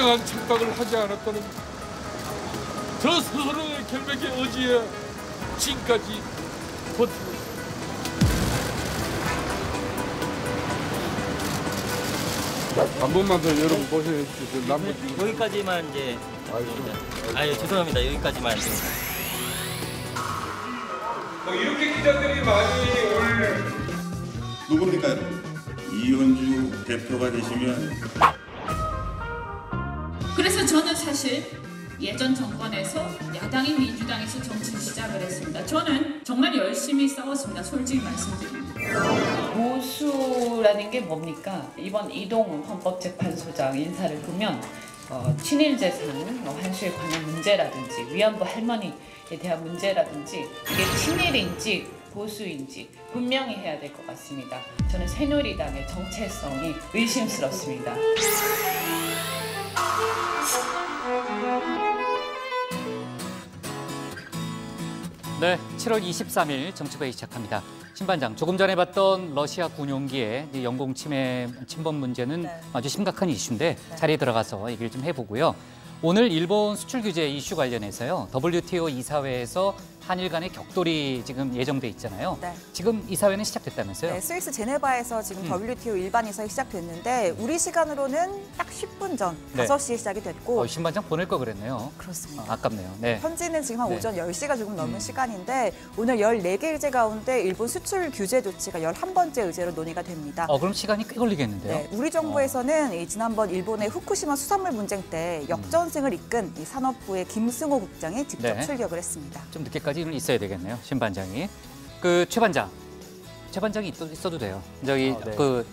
진정한 착각을 하지 않았다는 저 스스로의 결백의 의지에 지금까지 버티고 있습니다. 한 번만 더 여러분 고생해 주십시오. 여기까지만 이제. 아유 죄송합니다. 여기까지만. 이렇게 기자들이 많이 올 누굽니까 여러분? 이현주 대표가 되시면. 그래서 저는 사실 예전 정권에서 야당인 민주당에서 정치를 시작을 했습니다. 저는 정말 열심히 싸웠습니다. 솔직히 말씀드립니다. 보수라는 게 뭡니까? 이번 이동훈 헌법재판소장 인사를 보면 친일 재산 환수에 관한 문제라든지 위안부 할머니에 대한 문제라든지 이게 친일인지 보수인지 분명히 해야 될 것 같습니다. 저는 새누리당의 정체성이 의심스럽습니다. 네, 7월 23일 정치부회 시작합니다. 신반장, 조금 전에 봤던 러시아 군용기의 영공 침범 문제는 아주 심각한 이슈인데 자리에 들어가서 얘기를 좀 해보고요. 오늘 일본 수출 규제 이슈 관련해서요. WTO 이사회에서 한일 간의 격돌이 지금 예정돼 있잖아요. 네. 지금 이사회는 시작됐다면서요? 네, 스위스 제네바에서 지금 WTO 일반 이사회 시작됐는데 우리 시간으로는 딱 10분 전 5시에 시작이 됐고. 신반장 보낼 거 그랬네요. 그렇습니다. 아깝네요. 네. 현지는 지금 한 오전 10시가 조금 넘은 시간인데 오늘 14개 의제 가운데 일본 수출 규제 조치가 11번째 의제로 논의가 됩니다. 그럼 시간이 꽤 걸리겠는데요? 네, 우리 정부에서는 지난번 일본의 후쿠시마 수산물 분쟁 때 역전승을 이끈 이 산업부의 김승호 국장이 직접 출격을 했습니다. 좀 늦게까지 있어야 되겠네요, 신반장이. 최 반장이 있어도 돼요.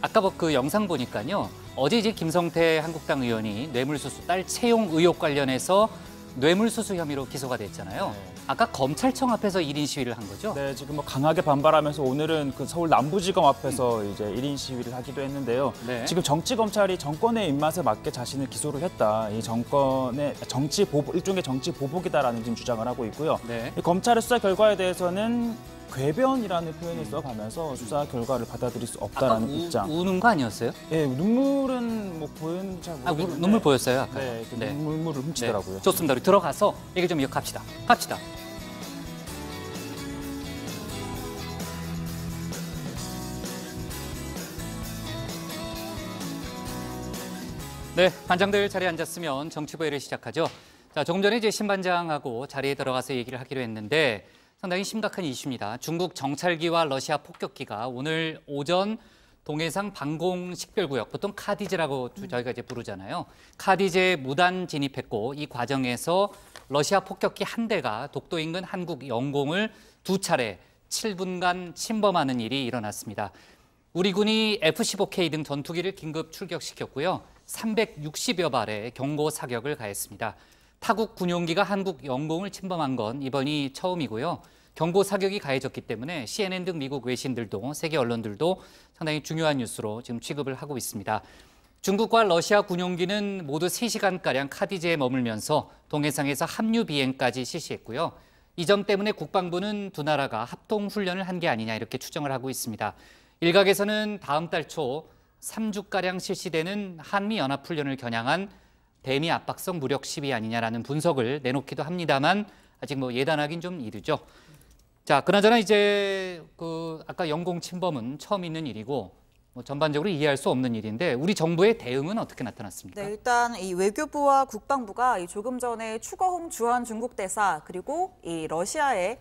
아까 그 영상 보니까요. 어제 이제 김성태 한국당 의원이 뇌물수수 딸 채용 의혹 관련해서 뇌물수수 혐의로 기소가 됐잖아요. 아까 검찰청 앞에서 1인 시위를 한 거죠? 네, 지금 강하게 반발하면서 오늘은 그 서울 남부지검 앞에서 이제 1인 시위를 하기도 했는데요. 네. 지금 정치검찰이 정권의 입맛에 맞게 자신을 기소를 했다. 이 정권의 일종의 정치 보복이다라는 지금 주장을 하고 있고요. 네. 이 검찰의 수사 결과에 대해서는 궤변이라는 표현을 써가면서 수사 결과를 받아들일 수 없다라는 입장. 우는 거 아니었어요? 네, 눈물은 보였는지 잘 모르겠는데. 눈물 보였어요, 아까. 네, 눈물을 훔치더라고요. 네. 좋습니다. 우리 들어가서 얘기 좀 이어갑시다. 갑시다. 네, 반장들 자리에 앉았으면 정치부회를 시작하죠. 자, 조금 전에 이제 신반장하고 자리에 들어가서 얘기를 하기로 했는데 상당히 심각한 이슈입니다. 중국 정찰기와 러시아 폭격기가 오늘 오전 동해상 방공식별구역, 보통 카디제라고 저희가 이제 부르잖아요. 카디제에 무단 진입했고 이 과정에서 러시아 폭격기 한 대가 독도 인근 한국 영공을 2차례 7분간 침범하는 일이 일어났습니다. 우리 군이 F-15K 등 전투기를 긴급 출격시켰고요. 360여 발의 경고 사격을 가했습니다. 타국 군용기가 한국 영공을 침범한 건 이번이 처음이고요. 경고 사격이 가해졌기 때문에 CNN 등 미국 외신들도 세계 언론들도 상당히 중요한 뉴스로 지금 취급을 하고 있습니다. 중국과 러시아 군용기는 모두 3시간가량 카디제에 머물면서 동해상에서 합류 비행까지 실시했고요. 이 점 때문에 국방부는 두 나라가 합동훈련을 한 게 아니냐 이렇게 추정을 하고 있습니다. 일각에서는 다음 달 초 3주가량 실시되는 한미연합훈련을 겨냥한 대미 압박성 무력 시위 아니냐라는 분석을 내놓기도 합니다만 아직 예단하긴 좀 이르죠. 자, 그나저나 이제 아까 영공 침범은 처음 있는 일이고 전반적으로 이해할 수 없는 일인데 우리 정부의 대응은 어떻게 나타났습니까? 네, 일단 이 외교부와 국방부가 조금 전에 추거홍 주한 중국 대사 그리고 이 러시아의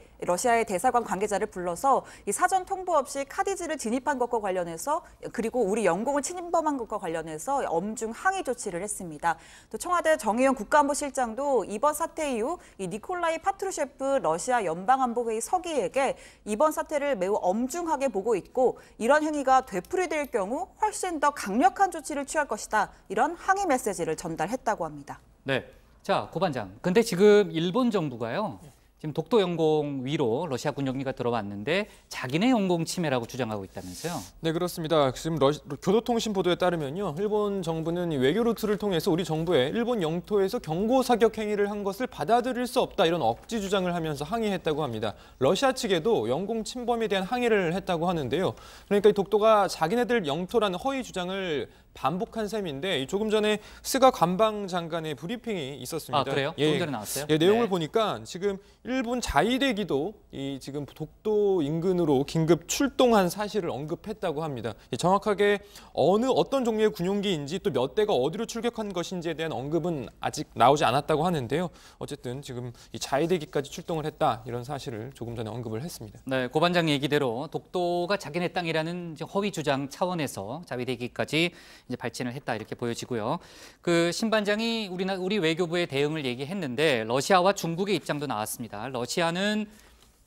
대사관 관계자를 불러서 이 사전 통보 없이 카디지를 진입한 것과 관련해서 그리고 우리 영공을 침범한 것과 관련해서 엄중 항의 조치를 했습니다. 또 청와대 정의용 국가안보 실장도 이번 사태 이후 이 니콜라이 파트루셰프 러시아 연방안보회의 서기에게 이번 사태를 매우 엄중하게 보고 있고 이런 행위가 되풀이될 경우 훨씬 더 강력한 조치를 취할 것이다. 이런 항의 메시지를 전달했다고 합니다. 네, 자, 고 반장. 근데 지금 일본 정부가요. 지금 독도 영공 위로 러시아 군용기가 들어왔는데 자기네 영공 침해라고 주장하고 있다면서요? 네, 그렇습니다. 지금 교도통신 보도에 따르면요. 일본 정부는 외교 루트를 통해서 우리 정부에 일본 영토에서 경고 사격 행위를 한 것을 받아들일 수 없다 이런 억지 주장을 하면서 항의했다고 합니다. 러시아 측에도 영공 침범에 대한 항의를 했다고 하는데요. 그러니까 이 독도가 자기네들 영토라는 허위 주장을 반복한 셈인데 조금 전에 스가 관방장관의 브리핑이 있었습니다. 아, 그래요? 조금 전에 나왔어요? 예, 내용을 네. 보니까 지금 일본 자위대기도 이 지금 독도 인근으로 긴급 출동한 사실을 언급했다고 합니다. 정확하게 어떤 종류의 군용기인지 또 몇 대가 어디로 출격한 것인지에 대한 언급은 아직 나오지 않았다고 하는데요. 어쨌든 지금 이 자위대기까지 출동을 했다 이런 사실을 조금 전에 언급을 했습니다. 네, 고반장 얘기대로 독도가 자기네 땅이라는 이제 허위 주장 차원에서 자위대기까지 이제 발진을 했다 이렇게 보여지고요. 그 신반장이 우리 외교부의 대응을 얘기했는데 러시아와 중국의 입장도 나왔습니다. 러시아는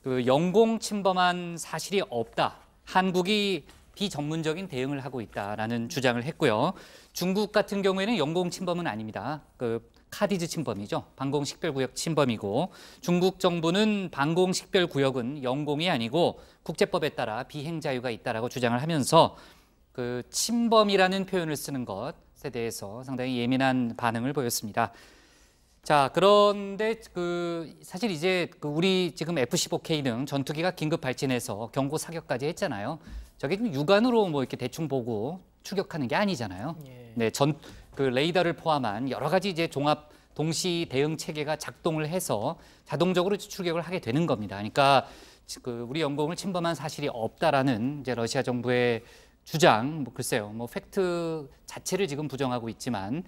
그 영공 침범한 사실이 없다. 한국이 비전문적인 대응을 하고 있다라는 주장을 했고요. 중국 같은 경우에는 영공 침범은 아닙니다. 그 카디즈 침범이죠. 방공식별구역 침범이고 중국 정부는 방공식별구역은 영공이 아니고 국제법에 따라 비행 자유가 있다라고 주장을 하면서 그 침범이라는 표현을 쓰는 것에 대해서 상당히 예민한 반응을 보였습니다. 자, 그런데 사실 이제 우리 지금 F-15K는 전투기가 긴급 발진해서 경고 사격까지 했잖아요. 저게 좀 육안으로 뭐 이렇게 대충 보고 추격하는 게 아니잖아요. 예. 네, 그 레이더를 포함한 여러 가지 이제 종합 동시 대응 체계가 작동을 해서 자동적으로 출격을 하게 되는 겁니다. 그러니까 우리 영공을 침범한 사실이 없다라는 이제 러시아 정부의 주장, 뭐 글쎄요, 뭐 팩트 자체를 지금 부정하고 있지만.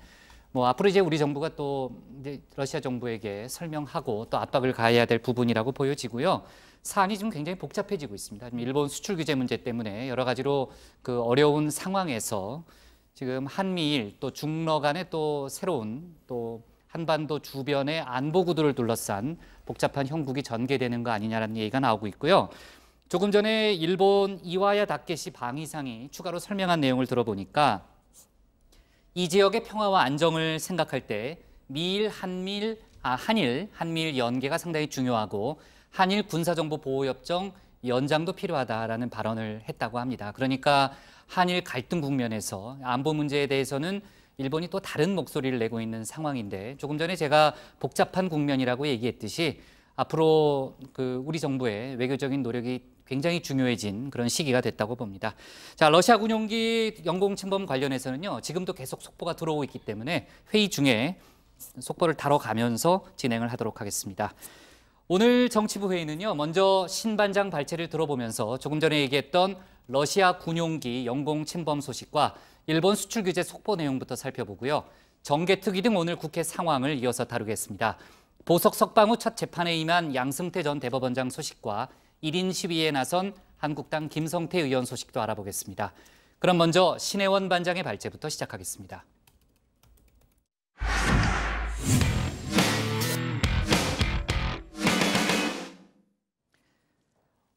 뭐 앞으로 이제 우리 정부가 또 이제 러시아 정부에게 설명하고 또 압박을 가해야 될 부분이라고 보여지고요. 사안이 지금 굉장히 복잡해지고 있습니다. 일본 수출 규제 문제 때문에 여러 가지로 그 어려운 상황에서 지금 한미일 또 중러 간의 또 새로운 또 한반도 주변의 안보 구도를 둘러싼 복잡한 형국이 전개되는 거 아니냐라는 얘기가 나오고 있고요. 조금 전에 일본 이와야 다케시 방위상이 추가로 설명한 내용을 들어보니까 이 지역의 평화와 안정을 생각할 때 한일 연계가 상당히 중요하고 한일 군사정보보호협정 연장도 필요하다라는 발언을 했다고 합니다. 그러니까 한일 갈등 국면에서 안보 문제에 대해서는 일본이 또 다른 목소리를 내고 있는 상황인데 조금 전에 제가 복잡한 국면이라고 얘기했듯이 앞으로 우리 정부의 외교적인 노력이 굉장히 중요해진 그런 시기가 됐다고 봅니다. 자, 러시아 군용기 영공 침범 관련해서는요. 지금도 계속 속보가 들어오고 있기 때문에 회의 중에 속보를 다뤄가면서 진행을 하도록 하겠습니다. 오늘 정치부 회의는요. 먼저 신반장 발제를 들어보면서 조금 전에 얘기했던 러시아 군용기 영공 침범 소식과 일본 수출 규제 속보 내용부터 살펴보고요. 정개특위 등 오늘 국회 상황을 이어서 다루겠습니다. 보석 석방 후 첫 재판에 임한 양승태 전 대법원장 소식과 1인 시위에 나선 한국당 김성태 의원 소식도 알아보겠습니다. 그럼 먼저 신혜원 반장의 발제부터 시작하겠습니다.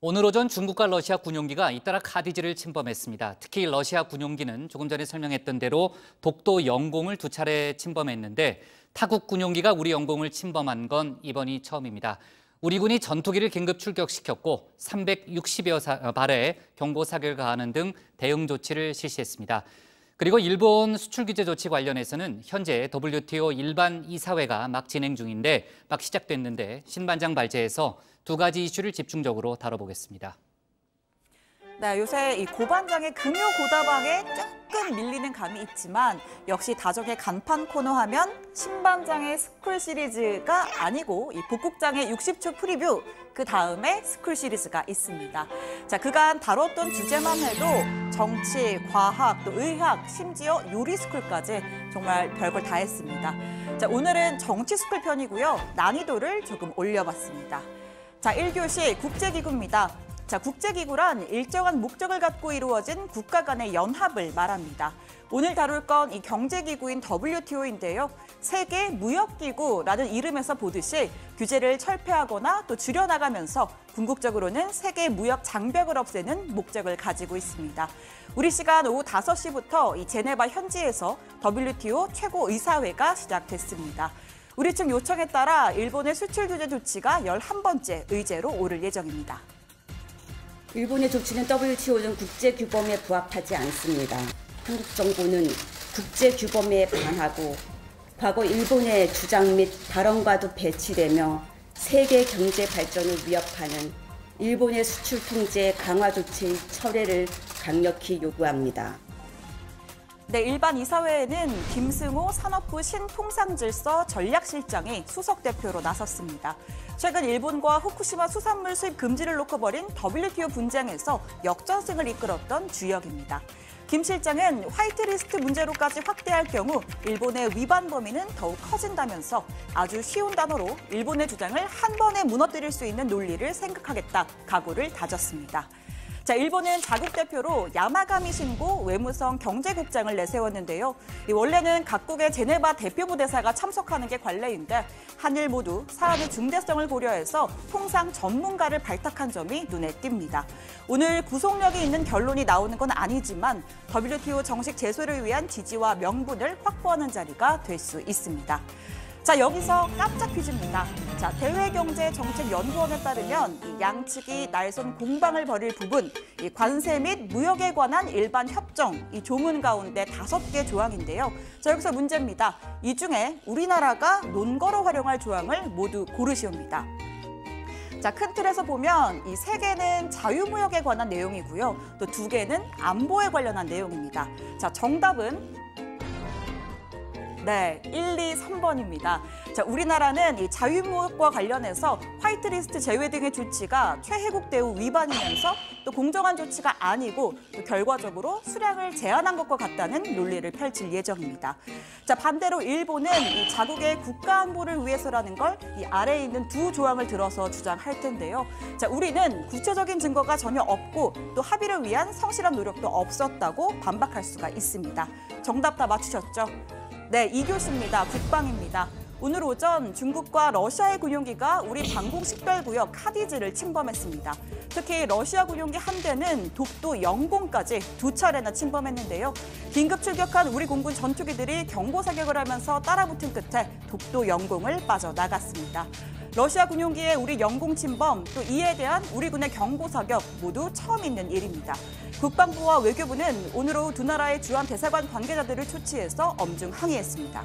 오늘 오전 중국과 러시아 군용기가 잇따라 카디즈를 침범했습니다. 특히 러시아 군용기는 조금 전에 설명했던 대로 독도 영공을 2차례 침범했는데 타국 군용기가 우리 영공을 침범한 건 이번이 처음입니다. 우리 군이 전투기를 긴급 출격시켰고 360여 발의 경고 사격을 가하는 등 대응 조치를 실시했습니다. 그리고 일본 수출 규제 조치 관련해서는 현재 WTO 일반 이사회가 막 진행 중인데 막 시작됐는데 신반장 발제에서 2가지 이슈를 집중적으로 다뤄보겠습니다. 네, 요새 이 고반장의 금요 고다방에 조금 밀리는 감이 있지만 역시 다정의 간판 코너 하면 신반장의 스쿨 시리즈가 아니고 이 복국장의 60초 프리뷰 그 다음에 스쿨 시리즈가 있습니다. 자, 그간 다뤘던 주제만 해도 정치, 과학, 또 의학, 심지어 요리 스쿨까지 정말 별걸 다 했습니다. 자, 오늘은 정치 스쿨 편이고요. 난이도를 조금 올려봤습니다. 자, 1교시 국제기구입니다. 자, 국제기구란 일정한 목적을 갖고 이루어진 국가 간의 연합을 말합니다. 오늘 다룰 건 이 경제기구인 WTO인데요. 세계 무역기구라는 이름에서 보듯이 규제를 철폐하거나 또 줄여나가면서 궁극적으로는 세계 무역 장벽을 없애는 목적을 가지고 있습니다. 우리 시간 오후 5시부터 이 제네바 현지에서 WTO 최고의사회가 시작됐습니다. 우리 측 요청에 따라 일본의 수출 규제 조치가 11번째 의제로 오를 예정입니다. 일본의 조치는 WTO 등 국제규범에 부합하지 않습니다. 한국 정부는 국제규범에 반하고 과거 일본의 주장 및 발언과도 배치되며 세계 경제 발전을 위협하는 일본의 수출 통제 강화 조치의 철회를 강력히 요구합니다. 네, 일반 이사회에는 김승호 산업부 신통상질서 전략실장이 수석 대표로 나섰습니다. 최근 일본과 후쿠시마 수산물 수입 금지를 놓고 벌인 WTO 분쟁에서 역전승을 이끌었던 주역입니다. 김 실장은 화이트리스트 문제로까지 확대할 경우 일본의 위반 범위는 더욱 커진다면서 아주 쉬운 단어로 일본의 주장을 한 번에 무너뜨릴 수 있는 논리를 생각하겠다 각오를 다졌습니다. 자, 일본은 자국 대표로 야마가미 신고 외무성 경제국장을 내세웠는데요. 원래는 각국의 제네바 대표부 대사가 참석하는 게 관례인데 한일 모두 사안의 중대성을 고려해서 통상 전문가를 발탁한 점이 눈에 띕니다. 오늘 구속력이 있는 결론이 나오는 건 아니지만 WTO 정식 제소를 위한 지지와 명분을 확보하는 자리가 될 수 있습니다. 자, 여기서 깜짝 퀴즈입니다. 자, 대외경제정책연구원에 따르면 이 양측이 날선 공방을 벌일 부분, 이 관세 및 무역에 관한 일반 협정, 이 조문 가운데 5개 조항인데요. 자, 여기서 문제입니다. 이 중에 우리나라가 논거로 활용할 조항을 모두 고르시옵니다. 자, 큰 틀에서 보면 이 3개는 자유무역에 관한 내용이고요. 또 2개는 안보에 관련한 내용입니다. 자, 정답은 네, 1, 2, 3번입니다. 자, 우리나라는 이 자유무역과 관련해서 화이트리스트 제외 등의 조치가 최혜국 대우 위반이면서 또 공정한 조치가 아니고 또 결과적으로 수량을 제한한 것과 같다는 논리를 펼칠 예정입니다. 자, 반대로 일본은 이 자국의 국가 안보를 위해서라는 걸 이 아래에 있는 2 조항을 들어서 주장할 텐데요. 자, 우리는 구체적인 증거가 전혀 없고 또 합의를 위한 성실한 노력도 없었다고 반박할 수가 있습니다. 정답 다 맞추셨죠? 네, 2교시입니다. 국방입니다. 오늘 오전 중국과 러시아의 군용기가 우리 방공 식별구역 카디즈를 침범했습니다. 특히 러시아 군용기 한 대는 독도 영공까지 2차례나 침범했는데요. 긴급 출격한 우리 공군 전투기들이 경보 사격을 하면서 따라붙은 끝에 독도 영공을 빠져나갔습니다. 러시아 군용기의 우리 영공 침범, 또 이에 대한 우리 군의 경보 사격 모두 처음 있는 일입니다. 국방부와 외교부는 오늘 오후 2 나라의 주한 대사관 관계자들을 초치해서 엄중 항의했습니다.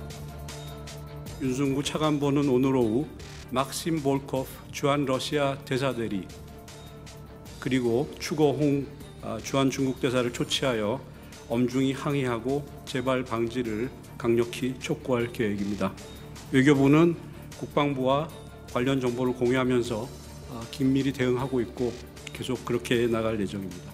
윤승구 차관보는 오늘 오후 막심 볼코프 주한 러시아 대사대리 그리고 추거홍 주한 중국 대사를 초치하여 엄중히 항의하고 재발 방지를 강력히 촉구할 계획입니다. 외교부는 국방부와 관련 정보를 공유하면서 긴밀히 대응하고 있고 계속 그렇게 나갈 예정입니다.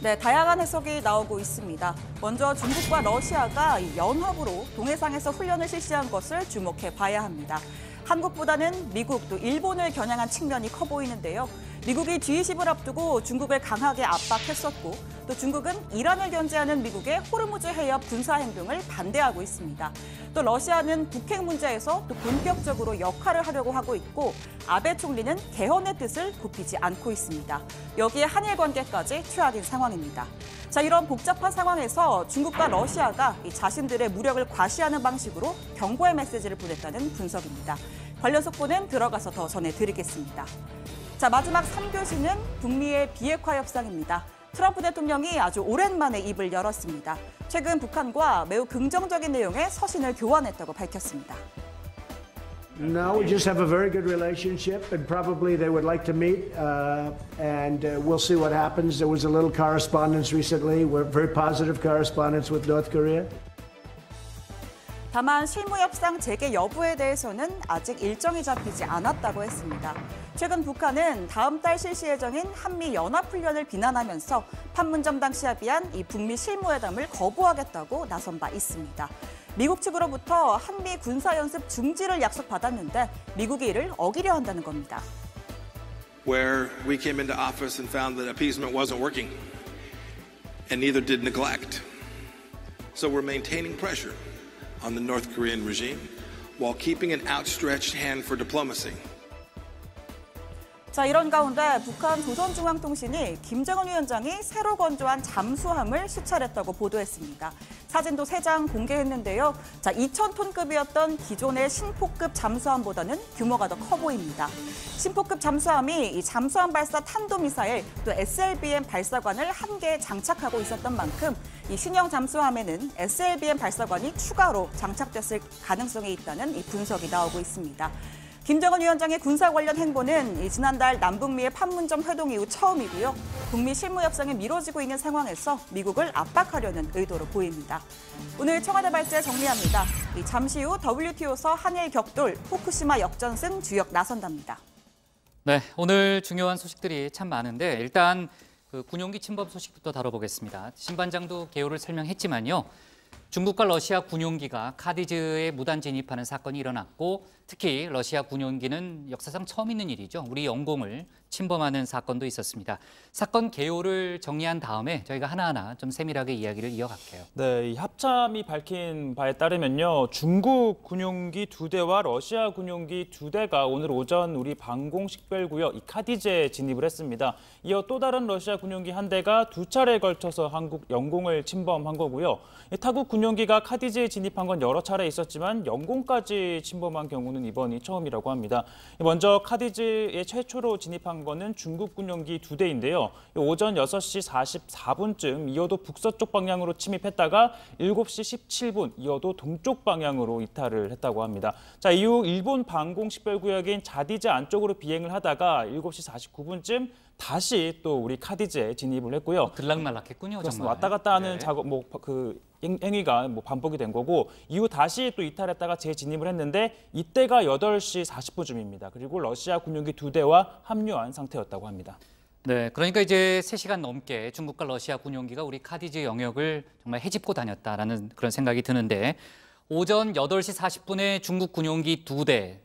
네, 다양한 해석이 나오고 있습니다. 먼저 중국과 러시아가 연합으로 동해상에서 훈련을 실시한 것을 주목해 봐야 합니다. 한국보다는 미국 또 일본을 겨냥한 측면이 커 보이는데요. 미국이 G20을 앞두고 중국을 강하게 압박했었고 또 중국은 이란을 견제하는 미국의 호르무즈 해협 군사 행동을 반대하고 있습니다. 또 러시아는 북핵 문제에서 또 본격적으로 역할을 하려고 하고 있고 아베 총리는 개헌의 뜻을 굽히지 않고 있습니다. 여기에 한일 관계까지 최악인 상황입니다. 자, 이런 복잡한 상황에서 중국과 러시아가 이 자신들의 무력을 과시하는 방식으로 경고의 메시지를 보냈다는 분석입니다. 관련 속보는 들어가서 더 전해드리겠습니다. 자, 마지막 3교시는 북미의 비핵화 협상입니다. 트럼프 대통령이 아주 오랜만에 입을 열었습니다. 최근 북한과 매우 긍정적인 내용의 서신을 교환했다고 밝혔습니다. No, we just have a very good relationship, and probably they would like to meet, and we'll see what happens. There was a little correspondence recently, very positive correspondence with North Korea. 다만 실무 협상 재개 여부에 대해서는 아직 일정이 잡히지 않았다고 했습니다. 최근 북한은 다음 달 실시 예정인 한미 연합훈련을 비난하면서 판문점 당시 합의한 이 북미 실무회담을 거부하겠다고 나선 바 있습니다. 미국 측으로부터 한미 군사연습 중지를 약속받았는데 미국이 이를 어기려 한다는 겁니다. Where we came into office and found that appeasement wasn't working, and neither did neglect. So we're maintaining pressure on the North Korean regime while keeping an outstretched hand for diplomacy. 자, 이런 가운데 북한 조선중앙통신이 김정은 위원장이 새로 건조한 잠수함을 수찰했다고 보도했습니다. 사진도 3장 공개했는데요. 자, 2,000톤급이었던 기존의 신포급 잠수함보다는 규모가 더 커 보입니다. 신포급 잠수함이 이 잠수함 발사 탄도미사일 또 SLBM 발사관을 한 개 장착하고 있었던 만큼 이 신형 잠수함에는 SLBM 발사관이 추가로 장착됐을 가능성이 있다는 이 분석이 나오고 있습니다. 김정은 위원장의 군사 관련 행보는 지난달 남북미의 판문점 회동 이후 처음이고요. 북미 실무 협상이 미뤄지고 있는 상황에서 미국을 압박하려는 의도로 보입니다. 오늘 청와대 발제 정리합니다. 잠시 후 WTO서 한일 격돌, 후쿠시마 역전승 주역 나선답니다. 네, 오늘 중요한 소식들이 참 많은데 일단 그 군용기 침범 소식부터 다뤄보겠습니다. 신 반장도 개요를 설명했지만요. 중국과 러시아 군용기가 카디즈에 무단 진입하는 사건이 일어났고 특히 러시아 군용기는 역사상 처음 있는 일이죠. 우리 영공을 침범하는 사건도 있었습니다. 사건 개요를 정리한 다음에 저희가 하나하나 좀 세밀하게 이야기를 이어갈게요. 네, 이 합참이 밝힌 바에 따르면요. 중국 군용기 2대와 러시아 군용기 2대가 오늘 오전 우리 방공식별구역 이 카디즈에 진입을 했습니다. 이어 또 다른 러시아 군용기 한 대가 2차례에 걸쳐서 한국 영공을 침범한 거고요. 타국 군용기가 카디즈에 진입한 건 여러 차례 있었지만 영공까지 침범한 경우는 이번이 처음이라고 합니다. 먼저 카디즈에 최초로 진입한 거는 중국 군용기 2대인데요. 오전 6시 44분쯤 이어도 북서쪽 방향으로 침입했다가 7시 17분 이어도 동쪽 방향으로 이탈을 했다고 합니다. 자, 이후 일본 방공식별구역인 자디즈 안쪽으로 비행을 하다가 7시 49분쯤 다시 또 우리 카디즈에 진입을 했고요. 들락날락했군요, 정말. 왔다 갔다 하는 작업, 행위가 반복이 된 거고 이후 다시 또 이탈했다가 재진입을 했는데 이때가 8시 40분쯤입니다. 그리고 러시아 군용기 2대와 합류한 상태였다고 합니다. 네, 그러니까 이제 3시간 넘게 중국과 러시아 군용기가 우리 카디즈 영역을 정말 헤집고 다녔다라는 그런 생각이 드는데 오전 8시 40분에 중국 군용기 2대,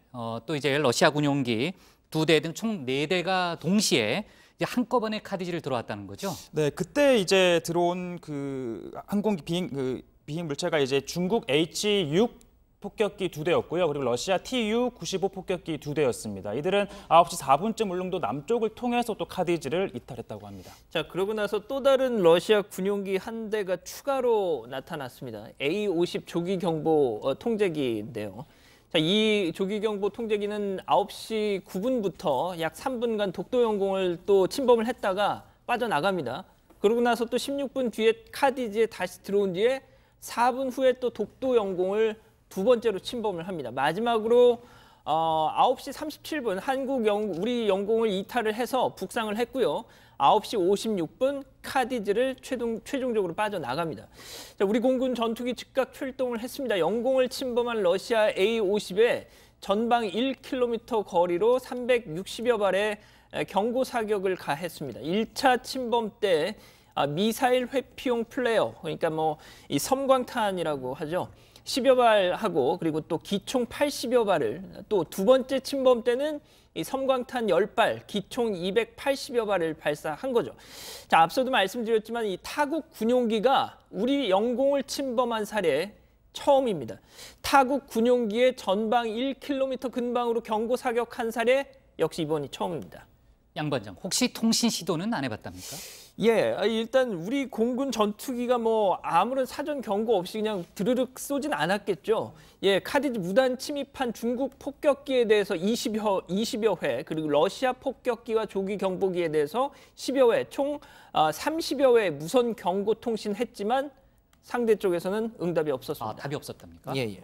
또 이제 러시아 군용기 2대 등 총 4대가 동시에 이제 한꺼번에 카디즈를 들어왔다는 거죠? 네, 그때 이제 들어온 그 항공기 비행 물체가 이제 중국 H-6 폭격기 2대였고요. 그리고 러시아 Tu-95 폭격기 2대였습니다. 이들은 9시 4분쯤 울릉도 남쪽을 통해서 또 카디즈를 이탈했다고 합니다. 자, 그러고 나서 또 다른 러시아 군용기 한 대가 추가로 나타났습니다. A-50 조기경보 통제기인데요. 자, 이 조기경보 통제기는 9시 9분부터 약 3분간 독도 영공을 또 침범을 했다가 빠져나갑니다. 그러고 나서 또 16분 뒤에 카디즈에 다시 들어온 뒤에 4분 후에 또 독도 영공을 두 번째로 침범을 합니다. 마지막으로 9시 37분 우리 영공을 이탈을 해서 북상을 했고요. 9시 56분 카디즈를 최종적으로 빠져나갑니다. 자, 우리 공군 전투기 즉각 출동을 했습니다. 영공을 침범한 러시아 A-50에 전방 1km 거리로 360여 발의 경고 사격을 가했습니다. 1차 침범 때 미사일 회피용 플레어, 그러니까 이 섬광탄이라고 하죠. 10여 발하고 그리고 또 기총 80여 발을 또 두 번째 침범 때는 이 섬광탄 10발, 기총 280여 발을 발사한 거죠. 자, 앞서도 말씀드렸지만 이 타국 군용기가 우리 영공을 침범한 사례 처음입니다. 타국 군용기의 전방 1km 근방으로 경고 사격한 사례 역시 이번이 처음입니다. 양 반장, 혹시 통신 시도는 안 해봤답니까? 예, 일단 우리 공군 전투기가 아무런 사전 경고 없이 그냥 드르륵 쏘진 않았겠죠. 예, 카디즈 무단 침입한 중국 폭격기에 대해서 20여 회, 그리고 러시아 폭격기와 조기 경보기에 대해서 10여 회, 총 30여 회 무선 경고 통신했지만 상대 쪽에서는 응답이 없었습니다. 답이 없었답니까? 예.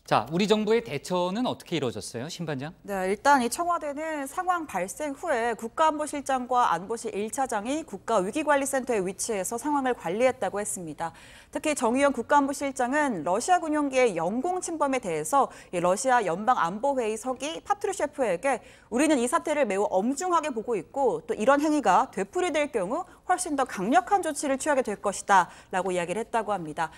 자, 우리 정부의 대처는 어떻게 이루어졌어요, 신 반장? 네, 일단 이 청와대는 상황 발생 후에 국가안보실장과 안보실 1차장이 국가위기관리센터에 위치해서 상황을 관리했다고 했습니다. 특히 정의연 국가안보실장은 러시아 군용기의 영공 침범에 대해서 러시아 연방안보회의 서기 파트루셰프에게 우리는 이 사태를 매우 엄중하게 보고 있고 또 이런 행위가 되풀이될 경우 훨씬 더 강력한 조치를 취하게 될 것이다 라고 이야기를 했다고 합니다.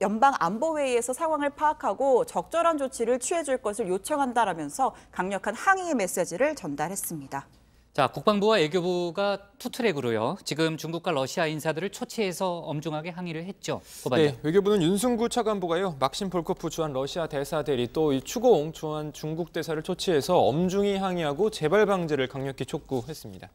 연방안보회의에서 상황을 파악하고 적절한 조치를 취해줄 것을 요청한다라면서 강력한 항의의 메시지를 전달했습니다. 자, 국방부와 외교부가 투트랙으로요. 지금 중국과 러시아 인사들을 초치해서 엄중하게 항의를 했죠. 네, 외교부는 윤승구 차관보가요. 막심 볼코프 주한 러시아 대사 대리 또 이 추고홍 주한 중국 대사를 초치해서 엄중히 항의하고 재발 방지를 강력히 촉구했습니다.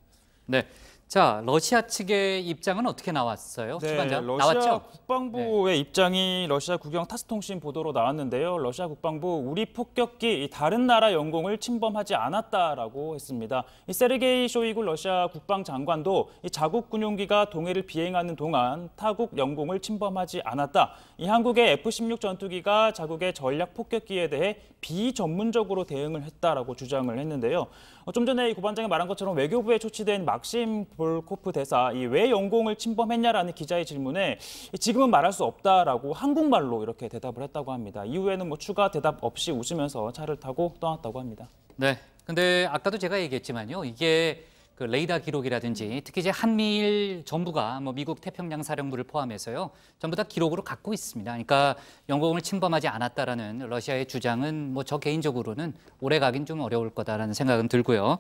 네, 자, 러시아 측의 입장은 어떻게 나왔어요? 네, 주반장 러시아 나왔죠? 국방부의 입장이 러시아 국영 타스통신 보도로 나왔는데요. 러시아 국방부 우리 폭격기 다른 나라 영공을 침범하지 않았다라고 했습니다. 이 세르게이 쇼이구 러시아 국방장관도 이 자국 군용기가 동해를 비행하는 동안 타국 영공을 침범하지 않았다. 이 한국의 F-16 전투기가 자국의 전략 폭격기에 대해 비전문적으로 대응을 했다라고 주장을 했는데요. 좀 전에 이 고반장이 말한 것처럼 외교부에 초치된 막심 볼코프 대사, 이 왜 영공을 침범했냐라는 기자의 질문에 지금은 말할 수 없다라고 한국말로 이렇게 대답을 했다고 합니다. 이후에는 뭐 추가 대답 없이 웃으면서 차를 타고 떠났다고 합니다. 네, 근데 아까도 제가 얘기했지만요. 이게 그 레이더 기록이라든지 특히 이제 한미일 정부가 뭐 미국 태평양 사령부를 포함해서요. 전부 다 기록으로 갖고 있습니다. 그러니까 영공을 침범하지 않았다라는 러시아의 주장은 뭐 저 개인적으로는 오래 가긴 좀 어려울 거다라는 생각은 들고요.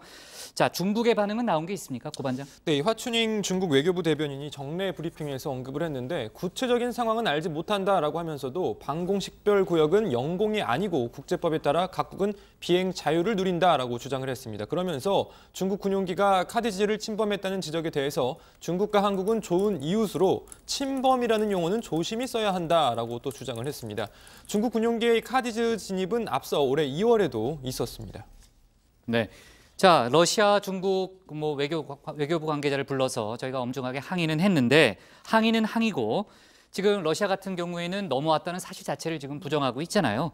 자, 중국의 반응은 나온 게 있습니까, 고반장? 네, 화춘잉 중국 외교부 대변인이 정례 브리핑에서 언급을 했는데 구체적인 상황은 알지 못한다라고 하면서도 방공식별구역은 영공이 아니고 국제법에 따라 각국은 비행 자유를 누린다라고 주장을 했습니다. 그러면서 중국 군용기가 카디지를 침범했다는 지적에 대해서 중국과 한국은 좋은 이웃으로 침범이라는 용어는 조심히 써야 한다라고 또 주장을 했습니다. 중국 군용기의 카디지 진입은 앞서 올해 2월에도 있었습니다. 네. 자, 러시아, 중국 뭐 외교부 관계자를 불러서 저희가 엄중하게 항의는 했는데 항의는 항의고 지금 러시아 같은 경우에는 넘어왔다는 사실 자체를 지금 부정하고 있잖아요.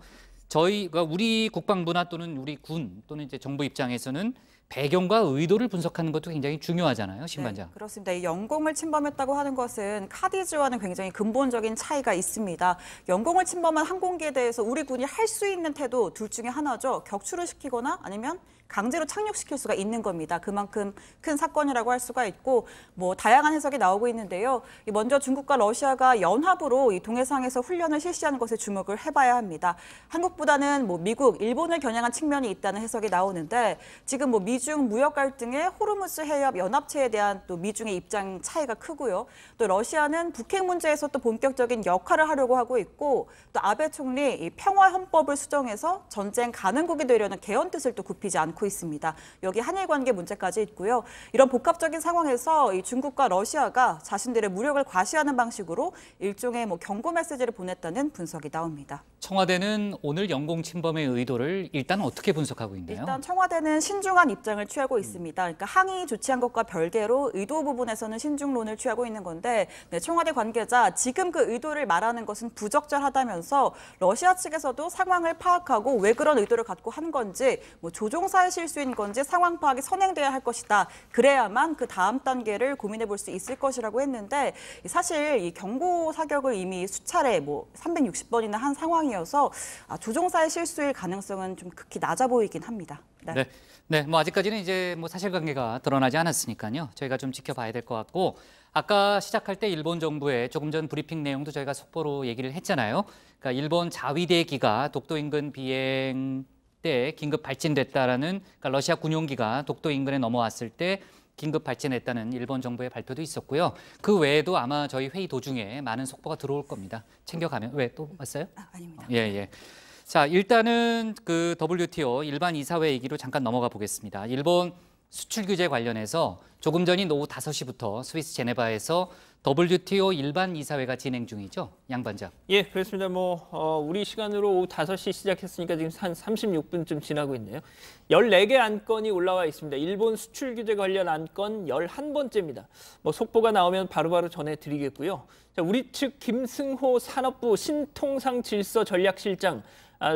저희가 우리 국방부나 또는 우리 군 또는 이제 정부 입장에서는 배경과 의도를 분석하는 것도 굉장히 중요하잖아요, 신반장. 네, 그렇습니다. 이 영공을 침범했다고 하는 것은 카디지와는 굉장히 근본적인 차이가 있습니다. 영공을 침범한 항공기에 대해서 우리 군이 할 수 있는 태도 둘 중에 하나죠. 격추를 시키거나 아니면 강제로 착륙시킬 수가 있는 겁니다. 그만큼 큰 사건이라고 할 수가 있고 뭐 다양한 해석이 나오고 있는데요. 먼저 중국과 러시아가 연합으로 이 동해상에서 훈련을 실시하는 것에 주목을 해봐야 합니다. 한국보다는 뭐 미국, 일본을 겨냥한 측면이 있다는 해석이 나오는데 지금 뭐 미중 무역 갈등의 호르무즈 해협 연합체에 대한 또 미중의 입장 차이가 크고요. 또 러시아는 북핵 문제에서 또 본격적인 역할을 하려고 하고 있고 또 아베 총리 이 평화 헌법을 수정해서 전쟁 가능국이 되려는 개헌 뜻을 또 굽히지 않고 있습니다. 여기 한일 관계 문제까지 있고요. 이런 복합적인 상황에서 이 중국과 러시아가 자신들의 무력을 과시하는 방식으로 일종의 뭐 경고 메시지를 보냈다는 분석이 나옵니다. 청와대는 오늘 영공 침범의 의도를 일단 어떻게 분석하고 있나요? 일단 청와대는 신중한 입장을 취하고 있습니다. 그러니까 항의 조치한 것과 별개로 의도 부분에서는 신중론을 취하고 있는 건데 네, 청와대 관계자 지금 그 의도를 말하는 것은 부적절하다면서 러시아 측에서도 상황을 파악하고 왜 그런 의도를 갖고 한 건지 뭐 조종사의 실수인 건지 상황 파악이 선행돼야 할 것이다. 그래야만 그 다음 단계를 고민해 볼 수 있을 것이라고 했는데 사실 이 경고 사격을 이미 수차례 뭐 360번이나 한 상황이어서 조종사의 실수일 가능성은 좀 극히 낮아 보이긴 합니다. 네. 네, 뭐 아직까지는 이제 뭐 사실관계가 드러나지 않았으니까요. 저희가 좀 지켜봐야 될 것 같고 아까 시작할 때 일본 정부의 조금 전 브리핑 내용도 저희가 속보로 얘기를 했잖아요. 그러니까 일본 자위대기가 독도 인근 비행 때 긴급 발진됐다라는 그러니까 러시아 군용기가 독도 인근에 넘어왔을 때 긴급 발진했다는 일본 정부의 발표도 있었고요. 그 외에도 아마 저희 회의 도중에 많은 속보가 들어올 겁니다. 챙겨가면 왜 또 왔어요? 아닙니다. 예. 자, 일단은 그 WTO 일반 이사회 얘기로 잠깐 넘어가 보겠습니다. 일본 수출 규제 관련해서 조금 전인 오후 5시부터 스위스 제네바에서 WTO 일반 이사회가 진행 중이죠, 양 반장. 예, 그렇습니다. 우리 시간으로 오후 5시 시작했으니까 지금 한 36분쯤 지나고 있네요. 14개 안건이 올라와 있습니다. 일본 수출 규제 관련 안건 11번째입니다. 속보가 나오면 바로바로 전해드리겠고요. 자, 우리 측 김승호 산업부 신통상 질서 전략실장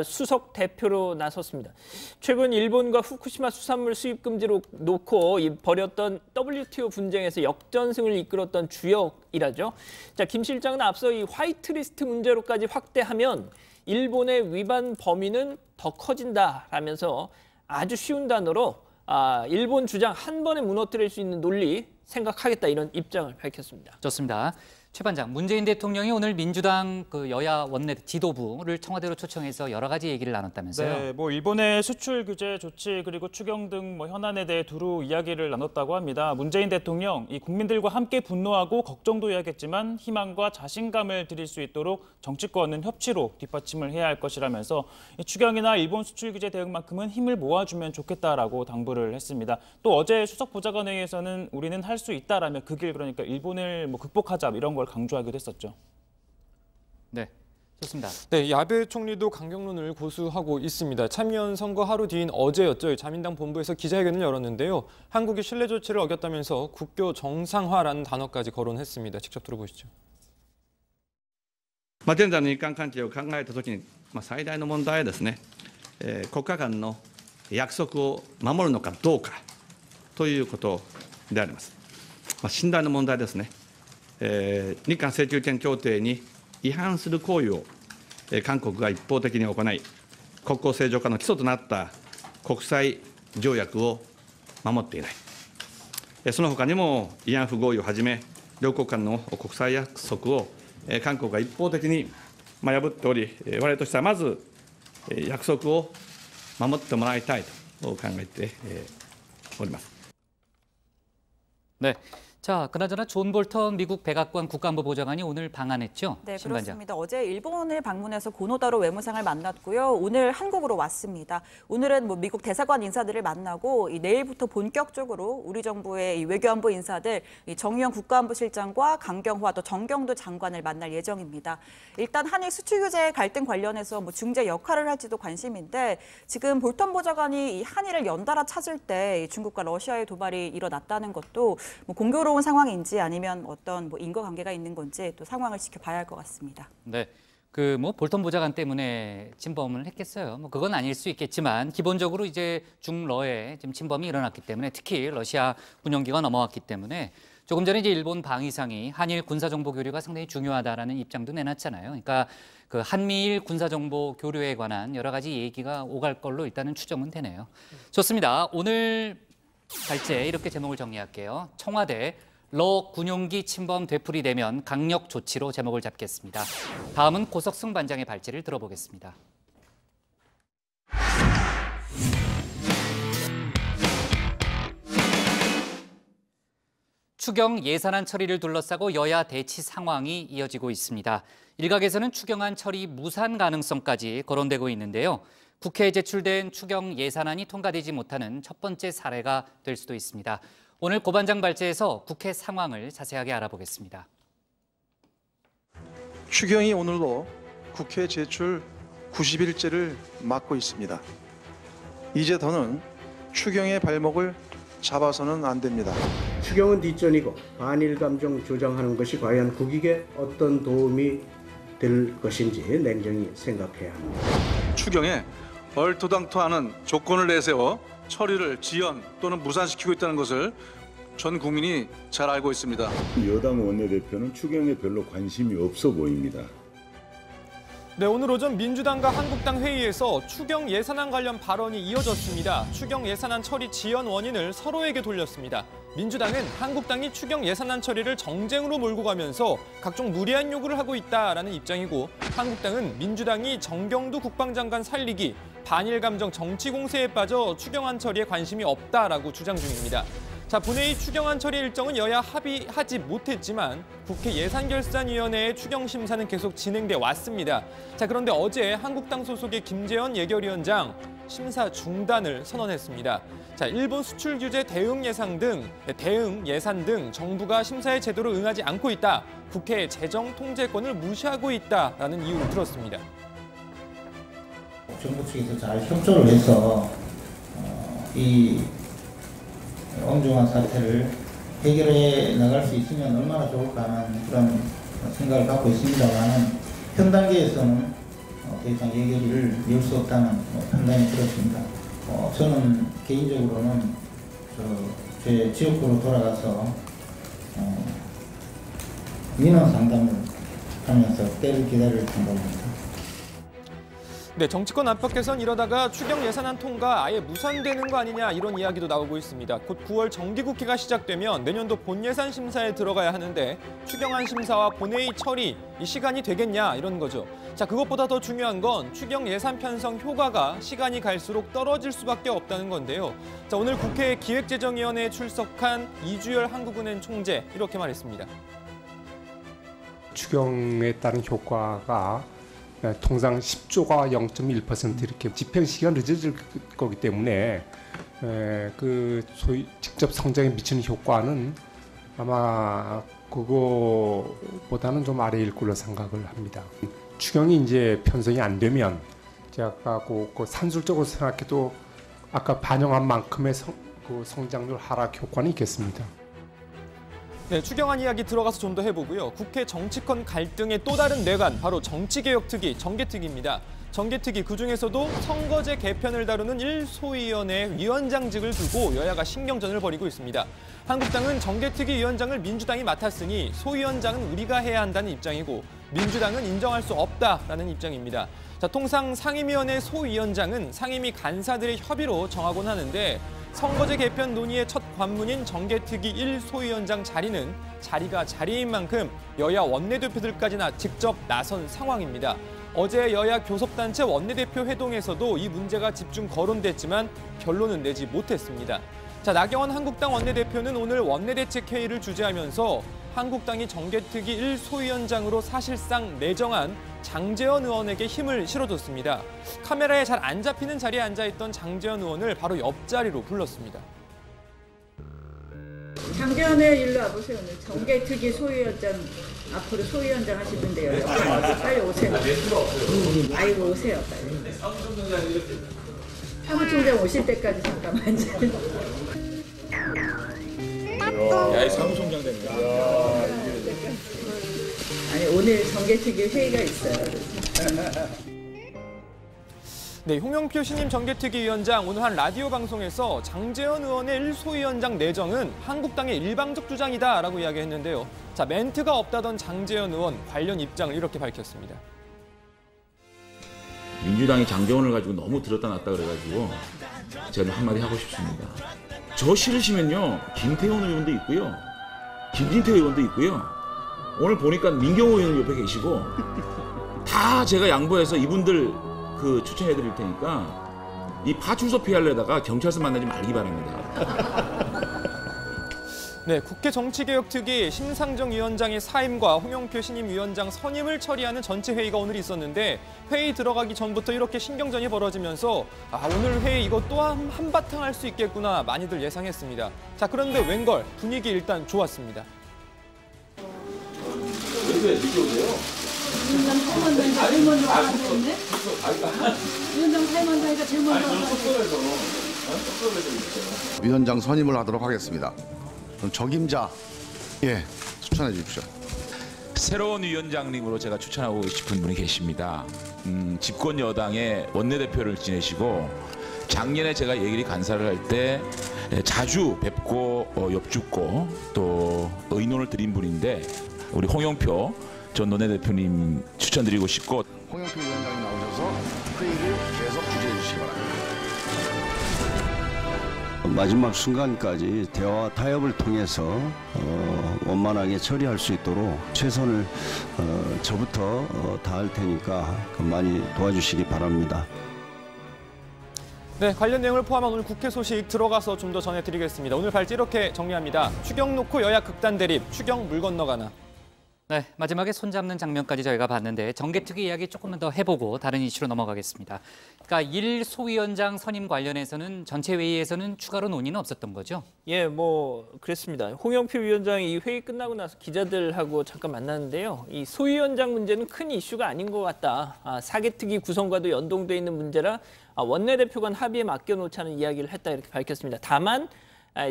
수석 대표로 나섰습니다. 최근 일본과 후쿠시마 수산물 수입 금지로 놓고 벌였던 WTO 분쟁에서 역전승을 이끌었던 주역이라죠. 자, 김 실장은 앞서 이 화이트리스트 문제로까지 확대하면 일본의 위반 범위는 더 커진다라면서 아주 쉬운 단어로 일본 주장 한 번에 무너뜨릴 수 있는 논리 생각하겠다 이런 입장을 밝혔습니다. 좋습니다. 최 반장, 문재인 대통령이 오늘 민주당 그 여야 원내 지도부를 청와대로 초청해서 여러 가지 얘기를 나눴다면서요? 네, 뭐 일본의 수출 규제 조치 그리고 추경 등 뭐 현안에 대해 두루 이야기를 나눴다고 합니다. 문재인 대통령, 이 국민들과 함께 분노하고 걱정도 해야겠지만 희망과 자신감을 드릴 수 있도록 정치권은 협치로 뒷받침을 해야 할 것이라면서 추경이나 일본 수출 규제 대응만큼은 힘을 모아주면 좋겠다라고 당부를 했습니다. 또 어제 수석 보좌관회의에서는 우리는 할 수 있다라며 그 길, 그러니까 일본을 뭐 극복하자 이런 걸 강조하기도 했었죠. 네, 좋습니다. 네, 아베 총리도 강경론을 고수하고 있습니다. 참여연 선거 하루 뒤인 어제였죠. 자민당 본부에서 기자회견을 열었는데요. 한국이 신뢰 조치를 어겼다면서 국교 정상화라는 단어까지 거론했습니다. 직접 들어보시죠. 現在の日韓関係を考えたときに、最大の問題はですね、国家間の約束を守るのかどうかということであります。信頼の問題ですね。日韓請求権協定に違反する行為を韓国が一方的に行い、国交正常化の基礎となった国際条約を守っていない。その他にも慰安婦合意をはじめ、両国間の国際約束を韓国が一方的に破っており、我々としてはまず約束を守ってもらいたいと考えております。 네. 자, 그나저나 존 볼턴 미국 백악관 국가안보 보좌관이 오늘 방한했죠? 네, 신반장. 그렇습니다. 어제 일본을 방문해서 고노다로 외무상을 만났고요. 오늘 한국으로 왔습니다. 오늘은 뭐 미국 대사관 인사들을 만나고 내일부터 본격적으로 우리 정부의 외교안보 인사들 정유영 국가안보실장과 강경화 또 정경도 장관을 만날 예정입니다. 일단 한일 수출 규제 갈등 관련해서 뭐 중재 역할을 할지도 관심인데 지금 볼턴 보좌관이 이 한일을 연달아 찾을 때 중국과 러시아의 도발이 일어났다는 것도 뭐 공교로운 상황인지 아니면 어떤 뭐 인과관계가 있는 건지 또 상황을 지켜봐야 할 것 같습니다. 네, 그 뭐 볼턴 보좌관 때문에 침범을 했겠어요. 뭐 그건 아닐 수 있겠지만 기본적으로 이제 중러에 지금 침범이 일어났기 때문에 특히 러시아 군용기가 넘어왔기 때문에 조금 전에 이제 일본 방위상이 한일 군사정보 교류가 상당히 중요하다라는 입장도 내놨잖아요. 그러니까 그 한미일 군사정보 교류에 관한 여러 가지 얘기가 오갈 걸로 일단은 추정은 되네요. 좋습니다. 오늘 발제 이렇게 제목을 정리할게요. 청와대 러 군용기 침범 되풀이되면 강력 조치로 제목을 잡겠습니다. 다음은 고석승 반장의 발제를 들어보겠습니다. 추경 예산안 처리를 둘러싸고 여야 대치 상황이 이어지고 있습니다. 일각에서는 추경안 처리 무산 가능성까지 거론되고 있는데요. 국회에 제출된 추경 예산안이 통과되지 못하는 첫 번째 사례가 될 수도 있습니다. 오늘 고 반장 발제에서 국회 상황을 자세하게 알아보겠습니다. 추경이 오늘로 국회 제출 90일째를 맞고 있습니다. 이제 더는 추경의 발목을 잡아서는 안 됩니다. 추경은 뒷전이고 반일 감정 조장하는 것이 과연 국익에 어떤 도움이 될 것인지 냉정히 생각해야 합니다. 추경에 얼토당토하는 조건을 내세워 처리를 지연 또는 무산시키고 있다는 것을 전 국민이 잘 알고 있습니다. 여당 원내대표는 추경에 별로 관심이 없어 보입니다. 네, 오늘 오전 민주당과 한국당 회의에서 추경 예산안 관련 발언이 이어졌습니다. 추경 예산안 처리 지연 원인을 서로에게 돌렸습니다. 민주당은 한국당이 추경 예산안 처리를 정쟁으로 몰고 가면서 각종 무리한 요구를 하고 있다라는 입장이고, 한국당은 민주당이 정경두 국방장관 살리기, 반일 감정 정치 공세에 빠져 추경안 처리에 관심이 없다라고 주장 중입니다. 자, 본회의 추경안 처리 일정은 여야 합의하지 못했지만 국회 예산결산위원회의 추경 심사는 계속 진행돼 왔습니다. 자, 그런데 어제 한국당 소속의 김재원 예결위원장 심사 중단을 선언했습니다. 자, 일본 수출 규제 대응 예산 등 정부가 심사에 제대로 응하지 않고 있다. 국회의 재정 통제권을 무시하고 있다라는 이유를 들었습니다. 정부 측에서 잘 협조를 해서 이 엄중한 사태를 해결해 나갈 수 있으면 얼마나 좋을까 하는 그런 생각을 갖고 있습니다만 현 단계에서는 더 이상 얘기를 이을 수 없다는 판단이 들었습니다. 저는 개인적으로는 제 지역구로 돌아가서 민원 상담을 하면서 때를 기다릴 생각입니다. 네, 정치권 안팎에선 이러다가 추경 예산안 통과 아예 무산되는 거 아니냐 이런 이야기도 나오고 있습니다. 곧 9월 정기국회가 시작되면 내년도 본예산 심사에 들어가야 하는데 추경안 심사와 본회의 처리 이 시간이 되겠냐 이런 거죠. 자, 그것보다 더 중요한 건 추경 예산 편성 효과가 시간이 갈수록 떨어질 수밖에 없다는 건데요. 자, 오늘 국회 기획재정위원회에 출석한 이주열 한국은행 총재 이렇게 말했습니다. 추경에 따른 효과가 통상 10조가 0.1% 이렇게 집행 시기가 늦어질 거기 때문에 그 소위 직접 성장에 미치는 효과는 아마 그거보다는 좀 아래일 걸로 생각을 합니다. 추경이 이제 편성이 안 되면 제가 아까 그 산술적으로 생각해도 아까 반영한 만큼의 성장률 하락 효과는 있겠습니다. 네, 추경안 이야기 들어가서 좀 더 해보고요. 국회 정치권 갈등의 또 다른 뇌관, 바로 정치개혁특위, 정개특위입니다. 정개특위 그중에서도 선거제 개편을 다루는 1소위원회 위원장직을 두고 여야가 신경전을 벌이고 있습니다. 한국당은 정개특위 위원장을 민주당이 맡았으니 소위원장은 우리가 해야 한다는 입장이고 민주당은 인정할 수 없다라는 입장입니다. 자, 통상 상임위원회 소위원장은 상임위 간사들의 협의로 정하곤 하는데 선거제 개편 논의의 첫 관문인 정개특위 1소위원장 자리는 자리가 자리인 만큼 여야 원내대표들까지나 직접 나선 상황입니다. 어제 여야 교섭단체 원내대표 회동에서도 이 문제가 집중 거론됐지만 결론은 내지 못했습니다. 자, 나경원 한국당 원내대표는 오늘 원내대책회의를 주재하면서 한국당이 정개특위 1소위원장으로 사실상 내정한 장제원 의원에게 힘을 실어줬습니다. 카메라에 잘 안 잡히는 자리에 앉아있던 장제원 의원을 바로 옆자리로 불렀습니다. 장제원 의원 일로 와보세요. 오늘 정개특위 소위원장 앞으로 소위원장 하시는데요. 빨리 오세요. 아이고 오세요 빨리. 사무총장 오실 때까지 잠깐만. 야, 이 사무총장 됩니다. 아니 오늘 정개특위 회의가 있어요. 네, 홍영표 신임 정개특위 위원장 오늘 한 라디오 방송에서 장제원 의원의 1소위원장 내정은 한국당의 일방적 주장이다라고 이야기했는데요. 자, 멘트가 없다던 장제원 의원 관련 입장을 이렇게 밝혔습니다. 민주당이 장제원을 가지고 너무 들었다 놨다 그래가지고 제가 한마디 하고 싶습니다. 저 싫으시면요, 김태원 의원도 있고요, 김진태 의원도 있고요. 오늘 보니까 민경호 의원 옆에 계시고 다 제가 양보해서 이분들 추천해 드릴 테니까 이 파출소 피하려다가 경찰서 만나지 말기 바랍니다. 네, 국회 정치개혁특위 심상정 위원장의 사임과 홍영표 신임 위원장 선임을 처리하는 전체 회의가 오늘 있었는데 회의 들어가기 전부터 이렇게 신경전이 벌어지면서 오늘 회의 이거 또 한바탕 할 수 있겠구나 많이들 예상했습니다. 자, 그런데 웬걸 분위기 일단 좋았습니다. 위원장 탈만다니까 제일 먼저 가는데? 위원장 탈만다니까 제일 먼저 위원장 선임을 하도록 하겠습니다. 적임자 추천해 주십시오. 새로운 위원장님으로 제가 추천하고 싶은 분이 계십니다. 집권 여당의 원내대표를 지내시고 작년에 제가 예길이 간사를 할 때 자주 뵙고 엽죽고 또 의논을 드린 분인데 우리 홍영표 전 원내대표님 추천드리고 싶고 홍영표 위원장이 나오셔서 회의를 계속 주재해 주시기 바랍니다. 마지막 순간까지 대화와 타협을 통해서 원만하게 처리할 수 있도록 최선을 저부터 다할 테니까 많이 도와주시기 바랍니다. 네, 관련 내용을 포함한 오늘 국회 소식 들어가서 좀 더 전해드리겠습니다. 오늘 발제 이렇게 정리합니다. 추경 놓고 여야 극단 대립, 추경 물 건너가나. 네, 마지막에 손잡는 장면까지 저희가 봤는데 정개특위 이야기 조금만 더 해보고 다른 이슈로 넘어가겠습니다. 그러니까 1소위원장 선임 관련해서는 전체 회의에서는 추가로 논의는 없었던 거죠? 예, 그랬습니다. 홍영표 위원장이 이 회의 끝나고 나서 기자들하고 잠깐 만났는데요. 이 소위원장 문제는 큰 이슈가 아닌 것 같다. 사개특위 구성과도 연동돼 있는 문제라 원내대표 간 합의에 맡겨놓자는 이야기를 했다 이렇게 밝혔습니다. 다만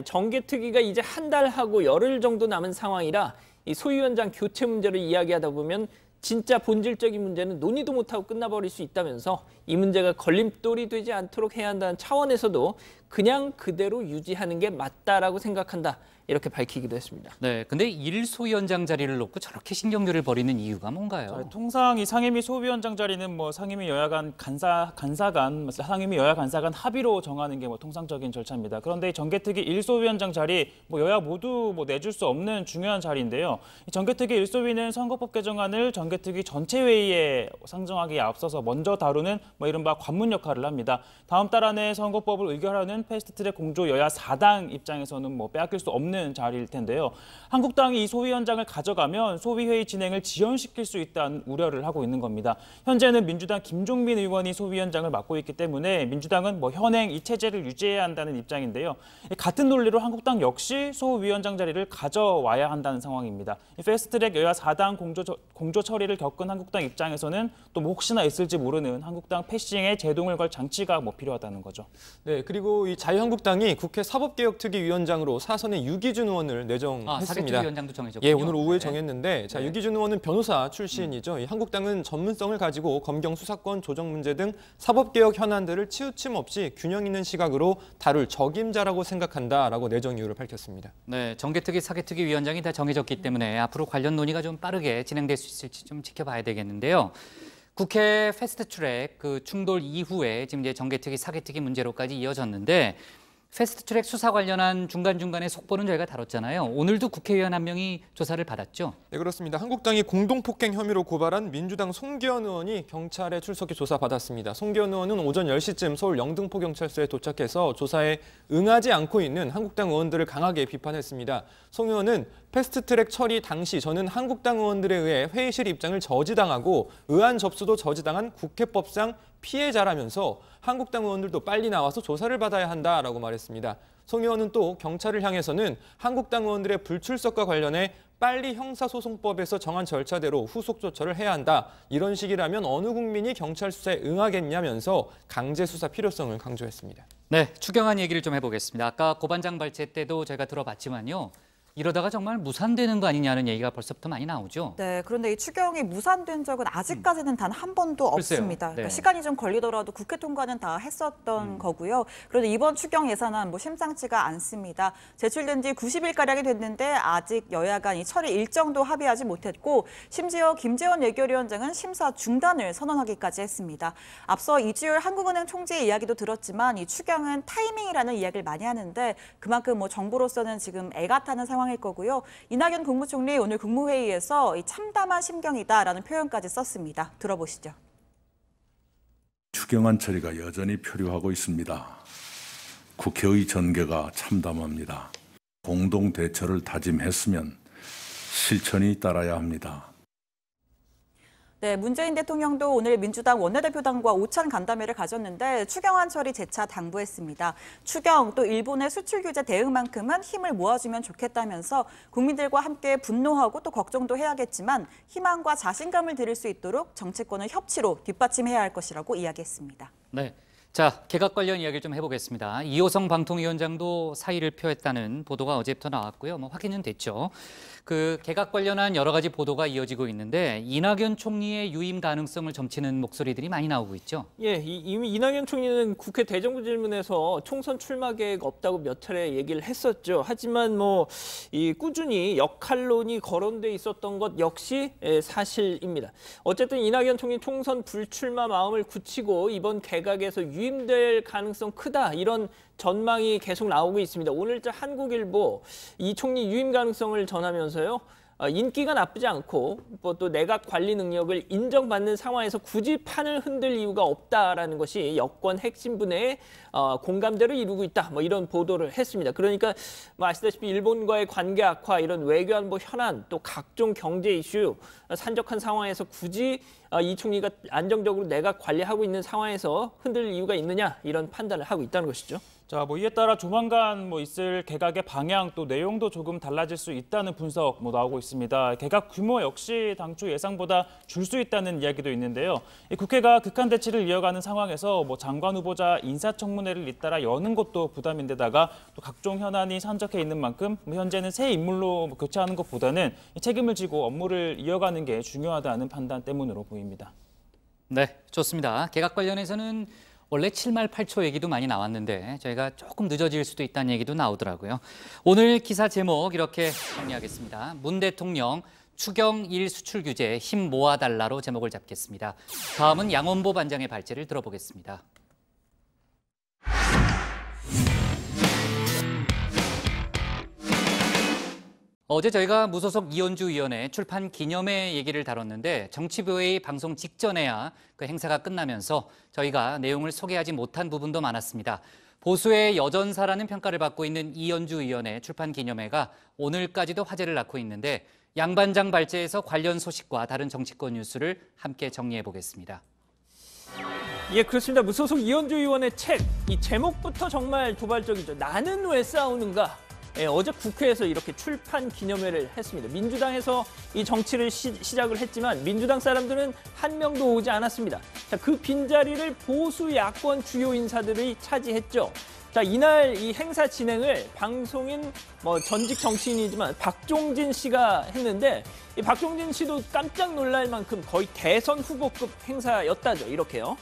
정개특위가 이제 한 달하고 열흘 정도 남은 상황이라 이 소위원장 교체 문제를 이야기하다 보면 진짜 본질적인 문제는 논의도 못하고 끝나버릴 수 있다면서 이 문제가 걸림돌이 되지 않도록 해야 한다는 차원에서도 그냥 그대로 유지하는 게 맞다라고 생각한다. 이렇게 밝히기도 했습니다. 네, 근데 일소위원장 자리를 놓고 저렇게 신경전을 벌이는 이유가 뭔가요? 통상 이 상임위 소위원장 자리는 뭐 상임위 여야 간 간사간, 상임위 여야 간사간 합의로 정하는 게 뭐 통상적인 절차입니다. 그런데 정개특위 일소위원장 자리 뭐 여야 모두 뭐 내줄 수 없는 중요한 자리인데요. 이 정개특위 일소위는 선거법 개정안을 정개특위 전체 회의에 상정하기에 앞서서 먼저 다루는 뭐 이른바 관문 역할을 합니다. 다음 달 안에 선거법을 의결하는 패스트트랙 공조 여야 4당 입장에서는 뭐 빼앗길 수 없는 자리일 텐데요. 한국당이 이 소위원장을 가져가면 소위회의 진행을 지연시킬 수 있다는 우려를 하고 있는 겁니다. 현재는 민주당 김종민 의원이 소위원장을 맡고 있기 때문에 민주당은 뭐 현행 이 체제를 유지해야 한다는 입장인데요. 같은 논리로 한국당 역시 소위원장 자리를 가져와야 한다는 상황입니다. 패스트트랙 여야 4당 공조 처리를 겪은 한국당 입장에서는 또 뭐 혹시나 있을지 모르는 한국당 패싱에 제동을 걸 장치가 뭐 필요하다는 거죠. 네, 그리고 이 자유한국당이 국회 사법개혁특위위원장으로 사선의 유기준 의원을 내정했습니다. 사개특위위원장도 정해졌군요. 예, 오늘 오후에 정했는데 자, 유기준 의원은 변호사 출신이죠. 이 한국당은 전문성을 가지고 검경 수사권 조정 문제 등 사법개혁 현안들을 치우침 없이 균형 있는 시각으로 다룰 적임자라고 생각한다라고 내정 이유를 밝혔습니다. 네, 정개특위, 사개특위위원장이 다 정해졌기 때문에 앞으로 관련 논의가 좀 빠르게 진행될 수 있을지 좀 지켜봐야 되겠는데요. 국회 패스트트랙 그 충돌 이후에 지금 이제 정개특위, 사개특위 문제로까지 이어졌는데 패스트트랙 수사 관련한 중간중간에 속보는 저희가 다뤘잖아요. 오늘도 국회의원 한 명이 조사를 받았죠? 네, 그렇습니다. 한국당이 공동폭행 혐의로 고발한 민주당 송기현 의원이 경찰에 출석해 조사받았습니다. 송기현 의원은 오전 10시쯤 서울 영등포경찰서에 도착해서 조사에 응하지 않고 있는 한국당 의원들을 강하게 비판했습니다. 송 의원은 패스트트랙 처리 당시 저는 한국당 의원들에 의해 회의실 입장을 저지당하고 의안 접수도 저지당한 국회법상 피해자라면서 한국당 의원들도 빨리 나와서 조사를 받아야 한다라고 말했습니다. 송 의원은 또 경찰을 향해서는 한국당 의원들의 불출석과 관련해 빨리 형사소송법에서 정한 절차대로 후속 조처를 해야 한다. 이런 식이라면 어느 국민이 경찰 수사에 응하겠냐면서 강제 수사 필요성을 강조했습니다. 네, 추경안 얘기를 좀 해보겠습니다. 아까 고반장 발제 때도 저희가 들어봤지만요. 이러다가 정말 무산되는 거 아니냐는 얘기가 벌써부터 많이 나오죠. 네, 그런데 이 추경이 무산된 적은 아직까지는 단 한 번도 글쎄요. 없습니다. 그러니까 네. 시간이 좀 걸리더라도 국회 통과는 다 했었던 거고요. 그런데 이번 추경 예산안 뭐 심상치가 않습니다. 제출된 지 90일가량이 됐는데 아직 여야 간 이 처리 일정도 합의하지 못했고 심지어 김재원 예결위원장은 심사 중단을 선언하기까지 했습니다. 앞서 이주열 한국은행 총재의 이야기도 들었지만 이 추경은 타이밍이라는 이야기를 많이 하는데 그만큼 뭐 정부로서는 지금 애가 타는 상황 일 거고요. 이낙연 국무총리 오늘 국무회의에서 이 참담한 심경이다라는 표현까지 썼습니다. 들어보시죠. 추경안 처리가 여전히 표류하고 있습니다. 국회의 전개가 참담합니다. 공동 대처를 다짐했으면 실천이 따라야 합니다. 네, 문재인 대통령도 오늘 민주당 원내대표단과 오찬 간담회를 가졌는데 추경안 처리 재차 당부했습니다. 추경 또 일본의 수출 규제 대응만큼은 힘을 모아주면 좋겠다면서 국민들과 함께 분노하고 또 걱정도 해야겠지만 희망과 자신감을 드릴 수 있도록 정치권을 협치로 뒷받침해야 할 것이라고 이야기했습니다. 네, 자 개각 관련 이야기를 좀 해보겠습니다. 이호성 방통위원장도 사의를 표했다는 보도가 어제부터 나왔고요. 뭐 확인은 됐죠. 그 개각 관련한 여러 가지 보도가 이어지고 있는데 이낙연 총리의 유임 가능성을 점치는 목소리들이 많이 나오고 있죠. 예, 이미 이낙연 총리는 국회 대정부 질문에서 총선 출마 계획 없다고 몇 차례 얘기를 했었죠. 하지만 뭐 이 꾸준히 역할론이 거론돼 있었던 것 역시 사실입니다. 어쨌든 이낙연 총리 총선 불출마 마음을 굳히고 이번 개각에서 유임될 가능성 크다 이런 전망이 계속 나오고 있습니다. 오늘자 한국일보 이 총리 유임 가능성을 전하면서요. 인기가 나쁘지 않고 또 내각 관리 능력을 인정받는 상황에서 굳이 판을 흔들 이유가 없다라는 것이 여권 핵심 분야의 공감대를 이루고 있다. 뭐 이런 보도를 했습니다. 그러니까 뭐 아시다시피 일본과의 관계 악화, 이런 외교안보 현안, 또 각종 경제 이슈 산적한 상황에서 굳이 이 총리가 안정적으로 내각 관리하고 있는 상황에서 흔들 이유가 있느냐 이런 판단을 하고 있다는 것이죠. 자, 뭐 이에 따라 조만간 뭐 있을 개각의 방향 또 내용도 조금 달라질 수 있다는 분석 뭐 나오고 있습니다. 개각 규모 역시 당초 예상보다 줄 수 있다는 이야기도 있는데요. 이 국회가 극한 대치를 이어가는 상황에서 뭐 장관 후보자 인사청문회를 잇따라 여는 것도 부담인데다가 또 각종 현안이 산적해 있는 만큼 현재는 새 인물로 교체하는 것보다는 책임을 지고 업무를 이어가는 게 중요하다는 판단 때문으로 보입니다. 네, 좋습니다. 개각 관련해서는 원래 7말 8초 얘기도 많이 나왔는데 저희가 조금 늦어질 수도 있다는 얘기도 나오더라고요. 오늘 기사 제목 이렇게 정리하겠습니다. 문 대통령 추경 1 수출 규제에 힘 모아달라로 제목을 잡겠습니다. 다음은 양원보 반장의 발제를 들어보겠습니다. 어제 저희가 무소속 이현주 의원의 출판 기념회 얘기를 다뤘는데 정치부의 방송 직전에야 그 행사가 끝나면서 저희가 내용을 소개하지 못한 부분도 많았습니다. 보수의 여전사라는 평가를 받고 있는 이현주 의원의 출판 기념회가 오늘까지도 화제를 낳고 있는데 양 반장 발제에서 관련 소식과 다른 정치권 뉴스를 함께 정리해 보겠습니다. 예, 그렇습니다. 무소속 이현주 의원의 책, 이 제목부터 정말 도발적이죠. 나는 왜 싸우는가? 예, 어제 국회에서 이렇게 출판 기념회를 했습니다. 민주당에서 이 정치를 시작을 했지만 민주당 사람들은 한 명도 오지 않았습니다. 자, 그 빈자리를 보수 야권 주요 인사들이 차지했죠. 자, 이날 이 행사 진행을 방송인 전직 정치인이지만 박종진 씨가 했는데 이 박종진 씨도 깜짝 놀랄 만큼 거의 대선 후보급 행사였다죠. 이렇게요.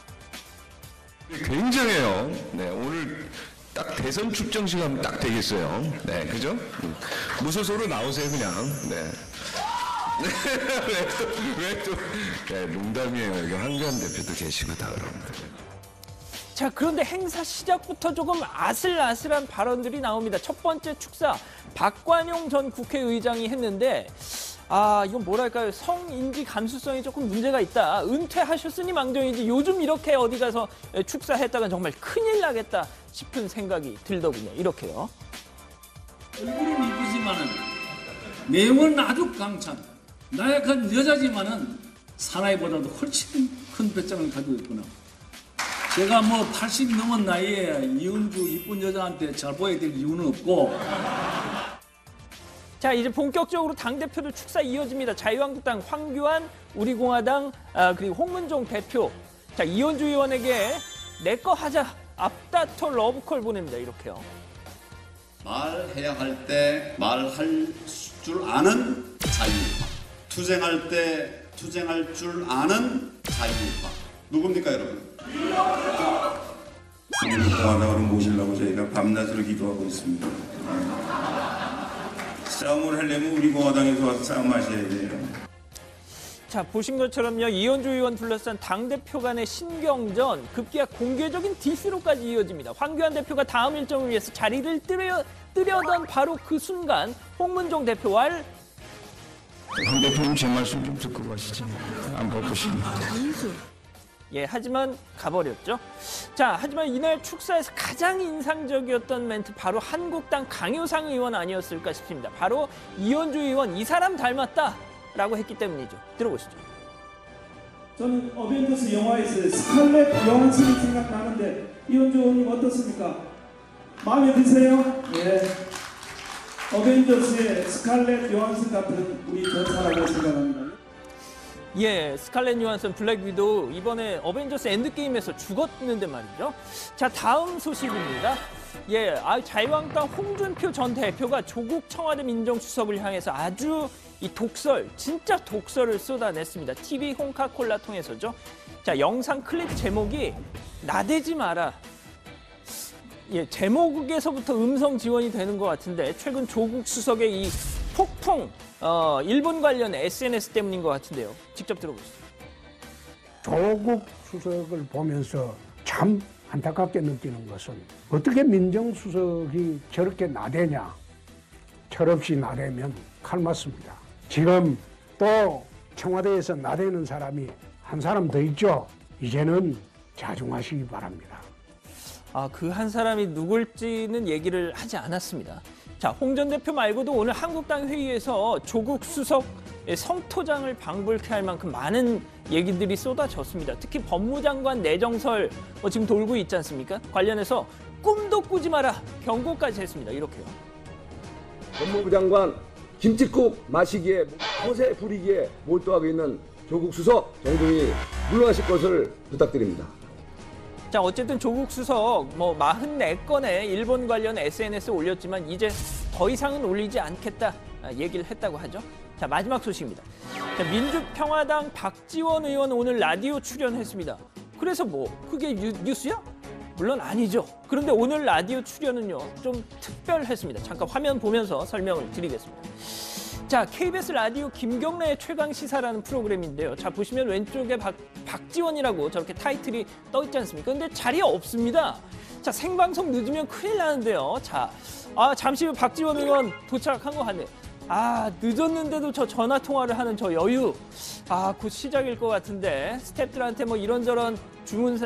굉장해요. 네, 오늘 딱 대선 출정 시간 딱 되겠어요. 네, 그죠? 무소속으로 나오세요, 그냥. 네. 왜 또, 네, 농담이에요. 여기 한교안 대표도 계시고 다 그럽니다. 자, 그런데 행사 시작부터 조금 아슬아슬한 발언들이 나옵니다. 첫 번째 축사, 박관용 전 국회의장이 했는데 이건 뭐랄까요. 성인지 감수성이 조금 문제가 있다. 은퇴하셨으니 망정이지 요즘 이렇게 어디 가서 축사했다간 정말 큰일 나겠다 싶은 생각이 들더군요. 이렇게요. 얼굴은 이쁘지만은 내용은 아주 강찬. 나약한 여자지만은 사나이보다도 훨씬 큰 배짱을 가지고 있구나. 제가 80 넘은 나이에 이은주 이쁜 여자한테 잘 보여야 될 이유는 없고. 자, 이제 본격적으로 당대표들 축사 이어집니다. 자유한국당 황교안, 우리공화당, 그리고 홍문종 대표. 자, 이현주 의원에게 내 거 하자, 앞다퉈 러브콜 보냅니다. 이렇게요. 말해야 할 때 말할 줄 아는 자유파. 투쟁할 때 투쟁할 줄 아는 자유파. 누굽니까, 여러분? 공화당으로 모시려고 저희가 밤낮으로 기도하고 있습니다. 싸움을 하려면 우리 공화당에서 와서 싸움하셔야 돼요. 자, 보신 것처럼요. 이현주 의원 둘러싼 당대표 간의 신경전, 급기야 공개적인 디스로까지 이어집니다. 황교안 대표가 다음 일정을 위해서 자리를 뜨려던 바로 그 순간 홍문종 대표와 황 대표님 제 말씀 좀 듣고 가시죠. 안 바쁘십니다. 예, 하지만 가버렸죠. 자, 하지만 이날 축사에서 가장 인상적이었던 멘트 바로 한국당 강효상 의원 아니었을까 싶습니다. 바로 이현주 의원 이 사람 닮았다라고 했기 때문이죠. 들어보시죠. 저는 어벤져스 영화에서 스칼렛 요한슨이 생각나는데 이현주 의원님 어떻습니까? 마음에 드세요? 예. 어벤져스의 스칼렛 요한슨 같은 우리 전사라고 생각합니다. 예, 스칼렛 요한슨 블랙 위도우 이번에 어벤져스 엔드게임에서 죽었는데 말이죠. 자, 다음 소식입니다. 예, 자유한국당 홍준표 전 대표가 조국 청와대 민정수석을 향해서 아주 이 독설, 진짜 독설을 쏟아냈습니다. TV 홍카콜라 통해서죠. 자, 영상 클립 제목이 나대지 마라. 예, 제목에서부터 음성 지원이 되는 것 같은데 최근 조국 수석의 이 폭풍 일본 관련 SNS 때문인 것 같은데요. 직접 들어보시죠. 조국 수석을 보면서 참 안타깝게 느끼는 것은 어떻게 민정수석이 저렇게 나대냐. 철없이 나대면 칼 맞습니다. 지금 또 청와대에서 나대는 사람이 한 사람 더 있죠. 이제는 자중하시기 바랍니다. 그 한 사람이 누굴지는 얘기를 하지 않았습니다. 자, 홍 전 대표 말고도 오늘 한국당 회의에서 조국 수석의 성토장을 방불케 할 만큼 많은 얘기들이 쏟아졌습니다. 특히 법무장관 내정설 지금 돌고 있지 않습니까? 관련해서 꿈도 꾸지 마라 경고까지 했습니다. 이렇게요. 법무부 장관 김칫국 마시기에 허세 부리기에 몰두하고 있는 조국 수석 정중히 물러나실 것을 부탁드립니다. 자, 어쨌든 조국 수석 44건의 일본 관련 SNS에 올렸지만 이제 더 이상은 올리지 않겠다 얘기를 했다고 하죠. 자, 마지막 소식입니다. 자, 민주평화당 박지원 의원 오늘 라디오 출연했습니다. 그래서 그게 뉴스야? 물론 아니죠. 그런데 오늘 라디오 출연은요, 좀 특별했습니다. 잠깐 화면 보면서 설명을 드리겠습니다. 자, KBS 라디오 김경래의 최강시사라는 프로그램인데요. 자, 보시면 왼쪽에 박지원이라고 저렇게 타이틀이 떠 있지 않습니까? 근데 자리가 없습니다. 자, 생방송 늦으면 큰일 나는데요. 자, 잠시 후 박지원 의원 도착한 것 같네요. 늦었는데도 저 전화 통화를 하는 저 여유. 곧 시작일 것 같은데 스태프들한테 뭐 이런저런 주문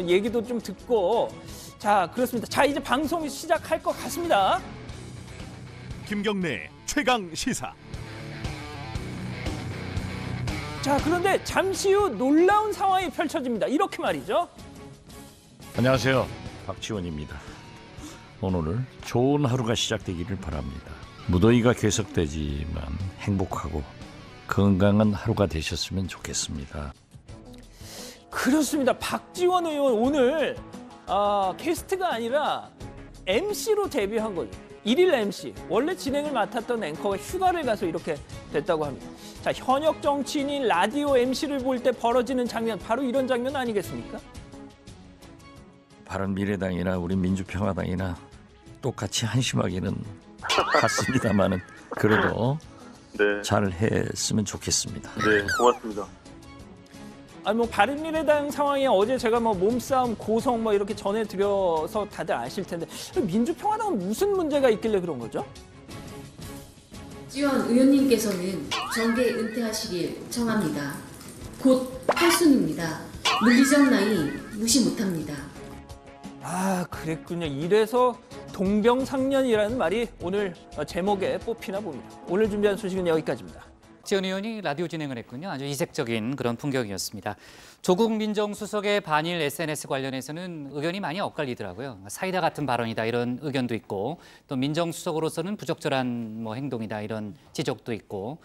얘기도 좀 듣고. 자, 그렇습니다. 자, 이제 방송이 시작할 것 같습니다. 김경래 최강 시사. 자, 그런데 잠시 후 놀라운 상황이 펼쳐집니다. 이렇게 말이죠. 안녕하세요. 박지원입니다. 오늘 좋은 하루가 시작되기를 바랍니다. 무더위가 계속되지만 행복하고 건강한 하루가 되셨으면 좋겠습니다. 그렇습니다. 박지원 의원 오늘 게스트가 아니라 MC로 데뷔한 거죠. 1일 MC. 원래 진행을 맡았던 앵커가 휴가를 가서 이렇게 됐다고 합니다. 자, 현역 정치인이 라디오 MC를 볼 때 벌어지는 장면, 바로 이런 장면 아니겠습니까? 바른미래당이나 우리 민주평화당이나 똑같이 한심하기는 같습니다만은 그래도 네. 잘 했으면 좋겠습니다. 네, 고맙습니다. 뭐 바른미래당 상황이 어제 제가 뭐 몸싸움, 고성 뭐 이렇게 전해드려서 다들 아실 텐데 민주평화당은 무슨 문제가 있길래 그런 거죠? 지원 의원님께서는 정계 은퇴하시길 청합니다. 곧 8순입니다. 물리적 나이 무시 못합니다. 그랬군요. 이래서 동병상련이라는 말이 오늘 제목에 뽑히나 봅니다. 오늘 준비한 소식은 여기까지입니다. 지원 의원이 라디오 진행을 했군요. 아주 이색적인 그런 풍경이었습니다. 조국 민정수석의 반일 SNS 관련해서는 의견이 많이 엇갈리더라고요. 사이다 같은 발언이다 이런 의견도 있고 또 민정수석으로서는 부적절한 행동이다 이런 지적도 있고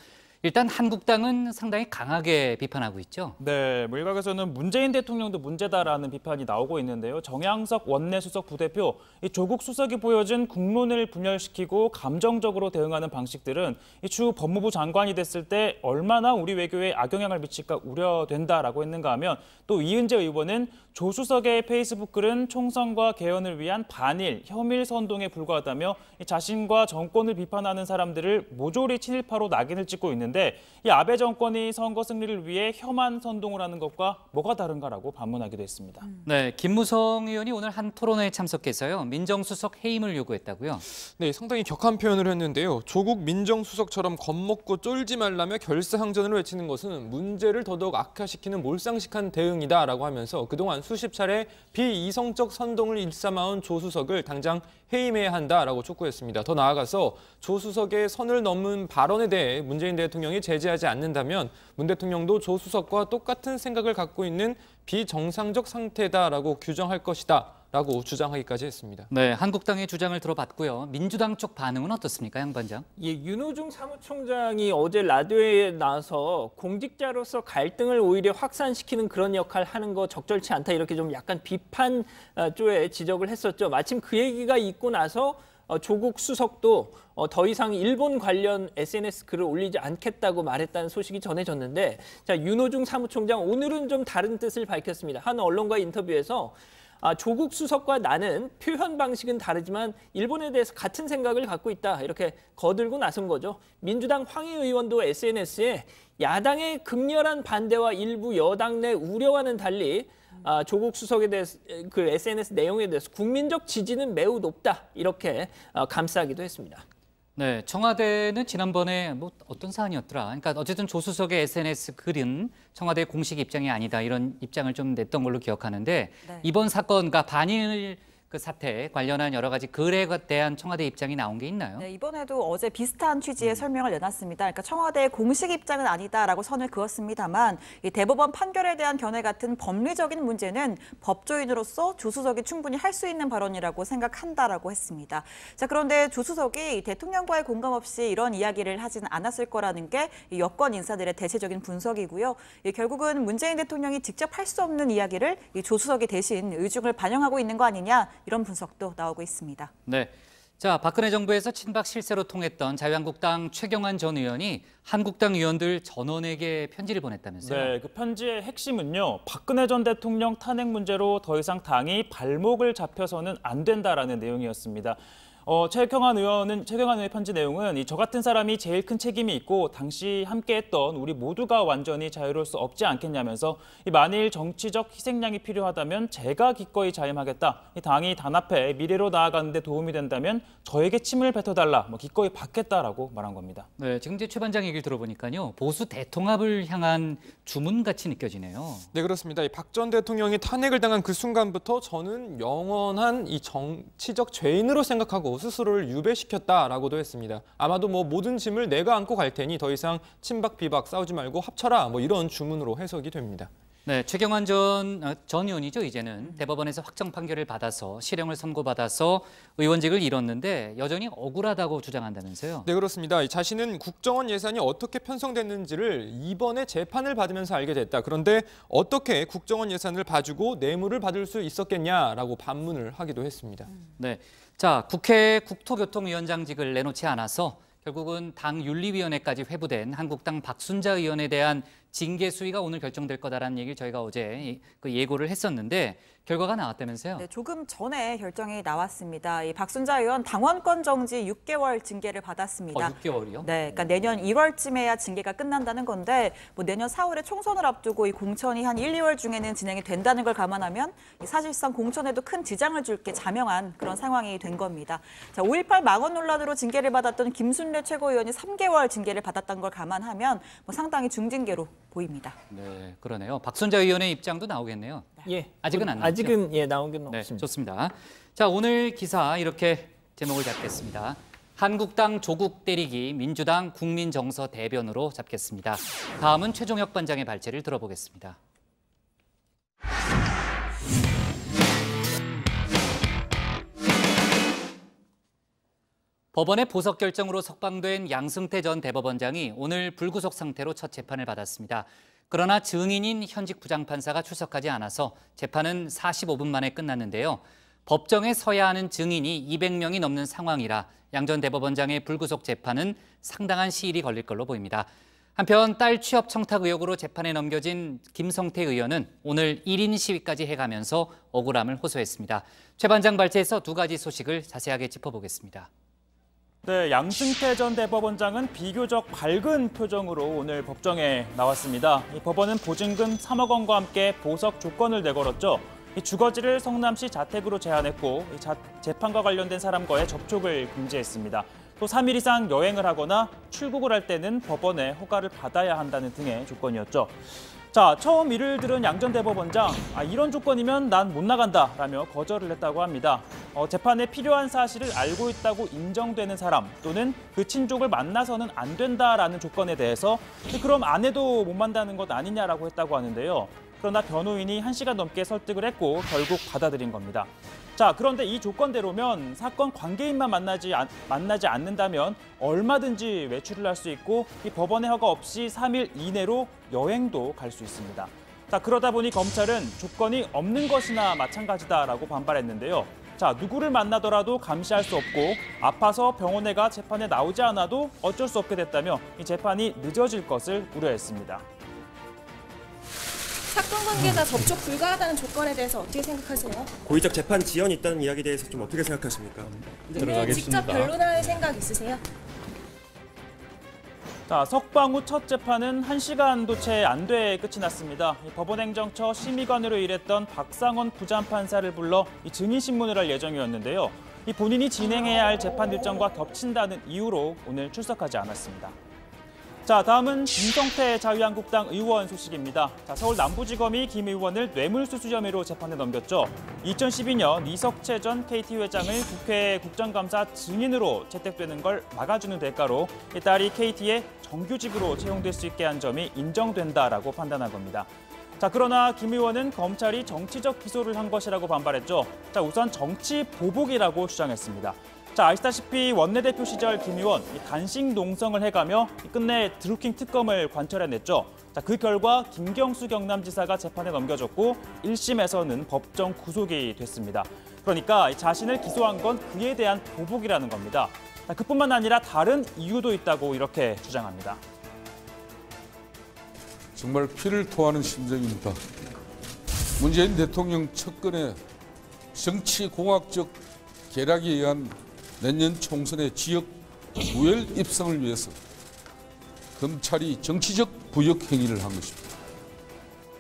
일단 한국당은 상당히 강하게 비판하고 있죠. 네, 일각에서는 문재인 대통령도 문제다라는 비판이 나오고 있는데요. 정양석 원내수석 부대표, 이 조국 수석이 보여준 국론을 분열시키고 감정적으로 대응하는 방식들은 추후 법무부 장관이 됐을 때 얼마나 우리 외교에 악영향을 미칠까 우려된다라고 했는가 하면 또 이은재 의원은 조 수석의 페이스북 글은 총선과 개헌을 위한 반일, 혐일 선동에 불과하다며 자신과 정권을 비판하는 사람들을 모조리 친일파로 낙인을 찍고 있는데 이 아베 정권이 선거 승리를 위해 혐한 선동을 하는 것과 뭐가 다른가라고 반문하기도 했습니다. 네, 김무성 의원이 오늘 한 토론회에 참석해서요. 민정수석 해임을 요구했다고요. 네, 상당히 격한 표현을 했는데요. 조국 민정수석처럼 겁먹고 쫄지 말라며 결사항전을 외치는 것은 문제를 더더욱 악화시키는 몰상식한 대응이다라고 하면서 그동안 수십 차례 비이성적 선동을 일삼아온 조 수석을 당장 해임해야 한다라고 촉구했습니다. 더 나아가서 조 수석의 선을 넘은 발언에 대해 문재인 대통령이 제재하지 않는다면 문 대통령도 조 수석과 똑같은 생각을 갖고 있는 비정상적 상태다라고 규정할 것이다. 라고 주장하기까지 했습니다. 네, 한국당의 주장을 들어봤고요. 민주당 쪽 반응은 어떻습니까, 양 반장? 예, 윤호중 사무총장이 어제 라디오에 나와서 공직자로서 갈등을 오히려 확산시키는 그런 역할을 하는 거 적절치 않다 이렇게 좀 약간 비판 쪽에 지적을 했었죠. 마침 그 얘기가 있고 나서 조국 수석도 더 이상 일본 관련 SNS 글을 올리지 않겠다고 말했다는 소식이 전해졌는데 자, 윤호중 사무총장 오늘은 좀 다른 뜻을 밝혔습니다. 한 언론과 인터뷰에서 조국 수석과 나는 표현 방식은 다르지만 일본에 대해서 같은 생각을 갖고 있다 이렇게 거들고 나선 거죠. 민주당 황희 의원도 SNS에 야당의 극렬한 반대와 일부 여당 내 우려와는 달리 조국 수석에 대해서 그 SNS 내용에 대해서 국민적 지지는 매우 높다 이렇게 감싸기도 했습니다. 네, 청와대는 지난번에 어떤 사안이었더라. 그러니까 어쨌든 조 수석의 SNS 글은 청와대 공식 입장이 아니다 이런 입장을 좀 냈던 걸로 기억하는데 네. 이번 사건과 반일 그 사태 관련한 여러 가지 글에 대한 청와대 입장이 나온 게 있나요? 네, 이번에도 어제 비슷한 취지의 설명을 내놨습니다. 그러니까 청와대의 공식 입장은 아니다라고 선을 그었습니다만 이 대법원 판결에 대한 견해 같은 법리적인 문제는 법조인으로서 조 수석이 충분히 할 수 있는 발언이라고 생각한다라고 했습니다. 자, 그런데 조 수석이 대통령과의 공감 없이 이런 이야기를 하지는 않았을 거라는 게 여권 인사들의 대체적인 분석이고요. 결국은 문재인 대통령이 직접 할 수 없는 이야기를 조 수석이 대신 의중을 반영하고 있는 거 아니냐 이런 분석도 나오고 있습니다. 네, 자, 박근혜 정부에서 친박 실세로 통했던 자유한국당 최경환 전 의원이 한국당 의원들 전원에게 편지를 보냈다면서요? 네, 그 편지의 핵심은요. 박근혜 전 대통령 탄핵 문제로 더 이상 당이 발목을 잡혀서는 안 된다라는 내용이었습니다. 최경환 의원의 편지 내용은 저 같은 사람이 제일 큰 책임이 있고 당시 함께했던 우리 모두가 완전히 자유로울 수 없지 않겠냐면서 만일 정치적 희생양이 필요하다면 제가 기꺼이 자임하겠다. 당이 단합해 미래로 나아가는 데 도움이 된다면 저에게 침을 뱉어달라. 기꺼이 받겠다라고 말한 겁니다. 네, 지금 이제 최 반장 얘기를 들어보니까요. 보수 대통합을 향한 주문같이 느껴지네요. 네, 그렇습니다. 박 전 대통령이 탄핵을 당한 그 순간부터 저는 영원한 이 정치적 죄인으로 생각하고 스스로를 유배시켰다라고도 했습니다. 아마도 모든 짐을 내가 안고 갈 테니 더 이상 친박 비박 싸우지 말고 합쳐라 이런 주문으로 해석이 됩니다. 네, 최경환 전 의원이죠. 이제는 대법원에서 확정 판결을 받아서 실형을 선고받아서 의원직을 잃었는데 여전히 억울하다고 주장한다면서요? 네, 그렇습니다. 자신은 국정원 예산이 어떻게 편성됐는지를 이번에 재판을 받으면서 알게 됐다. 그런데 어떻게 국정원 예산을 봐주고 뇌물을 받을 수 있었겠냐라고 반문을 하기도 했습니다. 네, 자, 국회 국토교통위원장직을 내놓지 않아서 결국은 당 윤리위원회까지 회부된 한국당 박순자 의원에 대한 징계 수위가 오늘 결정될 거다라는 얘기를 저희가 어제 예고를 했었는데 결과가 나왔다면서요? 네, 조금 전에 결정이 나왔습니다. 이 박순자 의원 당원권 정지 6개월 징계를 받았습니다. 6개월이요? 네, 그러니까 내년 1월쯤에야 징계가 끝난다는 건데 내년 4월에 총선을 앞두고 이 공천이 한 1, 2월 중에는 진행이 된다는 걸 감안하면 사실상 공천에도 큰 지장을 줄 게 자명한 그런 상황이 된 겁니다. 자, 5.18 망언 논란으로 징계를 받았던 김순례 최고위원이 3개월 징계를 받았던 걸 감안하면 상당히 중징계로 보입니다. 네, 그러네요. 박순자 의원의 입장도 나오겠네요. 예, 아직은 안 나왔죠? 아직은 나온 게 없습니다. 네, 좋습니다. 자, 오늘 기사 이렇게 제목을 잡겠습니다. 한국당 조국 때리기 민주당 국민정서 대변으로 잡겠습니다. 다음은 최종혁 반장의 발제를 들어보겠습니다. 법원의 보석 결정으로 석방된 양승태 전 대법원장이 오늘 불구속 상태로 첫 재판을 받았습니다. 그러나 증인인 현직 부장판사가 출석하지 않아서 재판은 45분 만에 끝났는데요. 법정에 서야 하는 증인이 200명이 넘는 상황이라 양 전 대법원장의 불구속 재판은 상당한 시일이 걸릴 걸로 보입니다. 한편 딸 취업 청탁 의혹으로 재판에 넘겨진 김성태 의원은 오늘 1인 시위까지 해가면서 억울함을 호소했습니다. 최 반장 발제에서 두 가지 소식을 자세하게 짚어보겠습니다. 네, 양승태 전 대법원장은 비교적 밝은 표정으로 오늘 법정에 나왔습니다. 이 법원은 보증금 3억 원과 함께 보석 조건을 내걸었죠. 이 주거지를 성남시 자택으로 제한했고 재판과 관련된 사람과의 접촉을 금지했습니다. 또 3일 이상 여행을 하거나 출국을 할 때는 법원의 허가를 받아야 한다는 등의 조건이었죠. 자, 처음 이를 들은 양 전 대법원장, 이런 조건이면 난 못 나간다라며 거절을 했다고 합니다. 재판에 필요한 사실을 알고 있다고 인정되는 사람 또는 그 친족을 만나서는 안 된다라는 조건에 대해서 그럼 안 해도 못 만나는 것 아니냐라고 했다고 하는데요. 그러나 변호인이 1시간 넘게 설득을 했고 결국 받아들인 겁니다. 자, 그런데 이 조건대로면 사건 관계인만 만나지 않는다면 얼마든지 외출을 할 수 있고 이 법원의 허가 없이 3일 이내로 여행도 갈 수 있습니다. 자, 그러다 보니 검찰은 조건이 없는 것이나 마찬가지다라고 반발했는데요. 자, 누구를 만나더라도 감시할 수 없고 아파서 병원에 가 재판에 나오지 않아도 어쩔 수 없게 됐다며 이 재판이 늦어질 것을 우려했습니다. 사건 관계자 접촉 불가하다는 조건에 대해서 어떻게 생각하세요? 고의적 재판 지연이 있다는 이야기에 대해서 좀 어떻게 생각하십니까? 오늘 직접 변론할 생각 있으세요? 자, 석방 후 첫 재판은 1시간도 채 안 돼 끝이 났습니다. 법원행정처 심의관으로 일했던 박상원 부장판사를 불러 증인 신문을 할 예정이었는데요. 본인이 진행해야 할 재판 일정과 겹친다는 이유로 오늘 출석하지 않았습니다. 자, 다음은 김성태 자유한국당 의원 소식입니다. 자, 서울 남부지검이 김 의원을 뇌물수수 혐의로 재판에 넘겼죠. 2012년 이석채 전 KT 회장을 국회 국정감사 증인으로 채택되는 걸 막아주는 대가로 딸이 KT에 정규직으로 채용될 수 있게 한 점이 인정된다라고 판단한 겁니다. 자, 그러나 김 의원은 검찰이 정치적 기소를 한 것이라고 반발했죠. 자, 우선 정치 보복이라고 주장했습니다. 자, 아시다시피 원내대표 시절 김 의원 단식 농성을 해가며 끝내 드루킹 특검을 관철해냈죠. 자, 그 결과 김경수 경남지사가 재판에 넘겨졌고 1심에서는 법정 구속이 됐습니다. 그러니까 자신을 기소한 건 그에 대한 보복이라는 겁니다. 자, 그뿐만 아니라 다른 이유도 있다고 이렇게 주장합니다. 정말 피를 토하는 심정입니다. 문재인 대통령 측근의 정치공학적 계략에 의한 내년 총선의 지역 무혈 입성을 위해서 검찰이 정치적 부역 행위를 한 것입니다.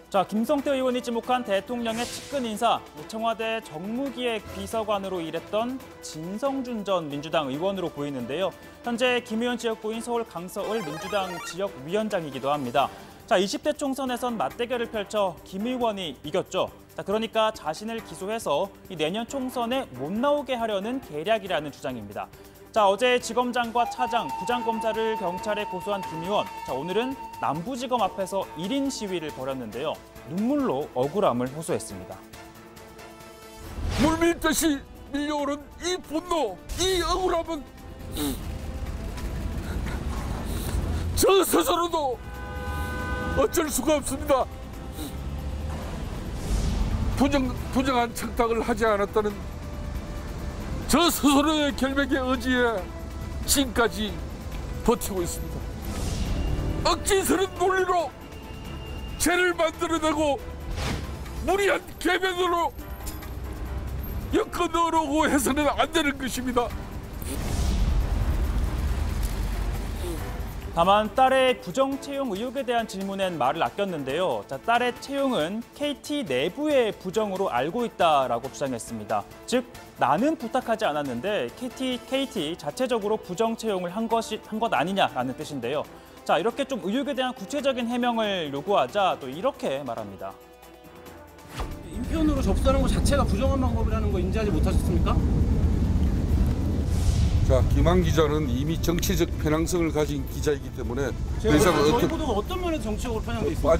자, 김성태 의원이 지목한 대통령의 측근 인사, 청와대 정무기획 비서관으로 일했던 진성준 전 민주당 의원으로 보이는데요. 현재 김 의원 지역구인 서울 강서을 민주당 지역위원장이기도 합니다. 자, 20대 총선에선 맞대결을 펼쳐 김 의원이 이겼죠. 자, 그러니까 자신을 기소해서 내년 총선에 못 나오게 하려는 계략이라는 주장입니다. 자, 어제 지검장과 차장, 부장검사를 경찰에 고소한 김 의원. 자, 오늘은 남부지검 앞에서 1인 시위를 벌였는데요. 눈물로 억울함을 호소했습니다. 물밀듯이 밀려오는 이 분노, 이 억울함은 저 스스로도 어쩔 수가 없습니다. 부정한 청탁을 하지 않았다는 저 스스로의 결백의 의지에 지금까지 버티고 있습니다. 억지스런 논리로 죄를 만들어내고 무리한 개변으로 엮어 넣으려고 해서는 안 되는 것입니다. 다만 딸의 부정 채용 의혹에 대한 질문엔 말을 아꼈는데요. 자, 딸의 채용은 KT 내부의 부정으로 알고 있다라고 주장했습니다. 즉, 나는 부탁하지 않았는데 KT 자체적으로 부정 채용을 한 것 아니냐라는 뜻인데요. 자, 이렇게 좀 의혹에 대한 구체적인 해명을 요구하자 또 이렇게 말합니다. 인편으로 접수하는 것 자체가 부정한 방법이라는 거 인지하지 못하셨습니까? 자, 김한 기자는 이미 정치적 편향성을 가진 기자이기 때문에 저희 보도가 어떤 면에서 정치적으로 편향돼 있습니까?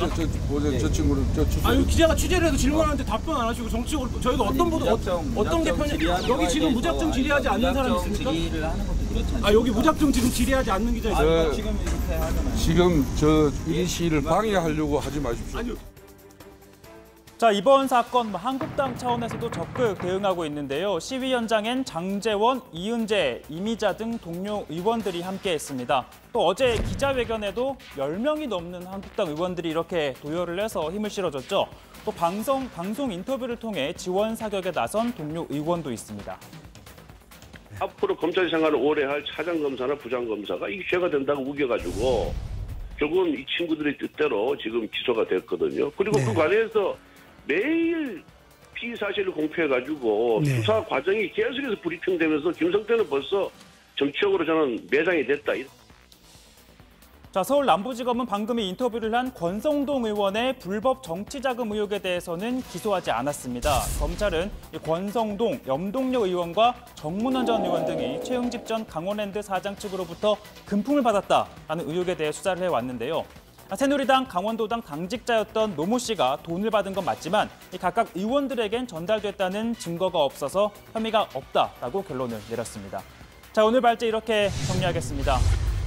저 친구는 아니, 기자가 취재를 해서 질문하는데 답변 안 하시고 정치적으로 저희가 어떤 보도 어떤 게 편향? 여기 지금 무작정 질의하지 않는 사람이 있습니까? 질의를 하는 것도 그렇지 않습니까? 아, 여기 무작정 지금 질의하지 않는 기자 있습니까? 지금 이렇게 하잖아요. 지금 저 1인 시위를 방해하려고 하지 마십시오. 아니요. 자, 이번 사건 한국당 차원에서도 적극 대응하고 있는데요. 시위 현장엔 장제원, 이은재, 이미자 등 동료 의원들이 함께했습니다. 또 어제 기자회견에도 10명이 넘는 한국당 의원들이 이렇게 도열을 해서 힘을 실어줬죠. 또 방송 인터뷰를 통해 지원 사격에 나선 동료 의원도 있습니다. 앞으로 검찰 생활을 오래 할 차장검사나 부장검사가 이 죄가 된다고 우겨가지고 결국은 이 친구들의 뜻대로 지금 기소가 됐거든요. 그리고 그 관해서 매일 피의 사실을 공표해가지고 수사 과정이 계속해서 브리핑되면서 김성태는 벌써 정치적으로 저는 매장이 됐다. 자, 서울 남부지검은 방금 인터뷰를 한 권성동 의원의 불법 정치자금 의혹에 대해서는 기소하지 않았습니다. 검찰은 권성동, 염동력 의원과 정문원 전 의원 등이 최응집 전 강원랜드 사장 측으로부터 금품을 받았다라는 의혹에 대해 수사를 해왔는데요. 새누리당, 강원도당 당직자였던 노모 씨가 돈을 받은 건 맞지만 각각 의원들에겐 전달됐다는 증거가 없어서 혐의가 없다라고 결론을 내렸습니다. 자, 오늘 발제 이렇게 정리하겠습니다.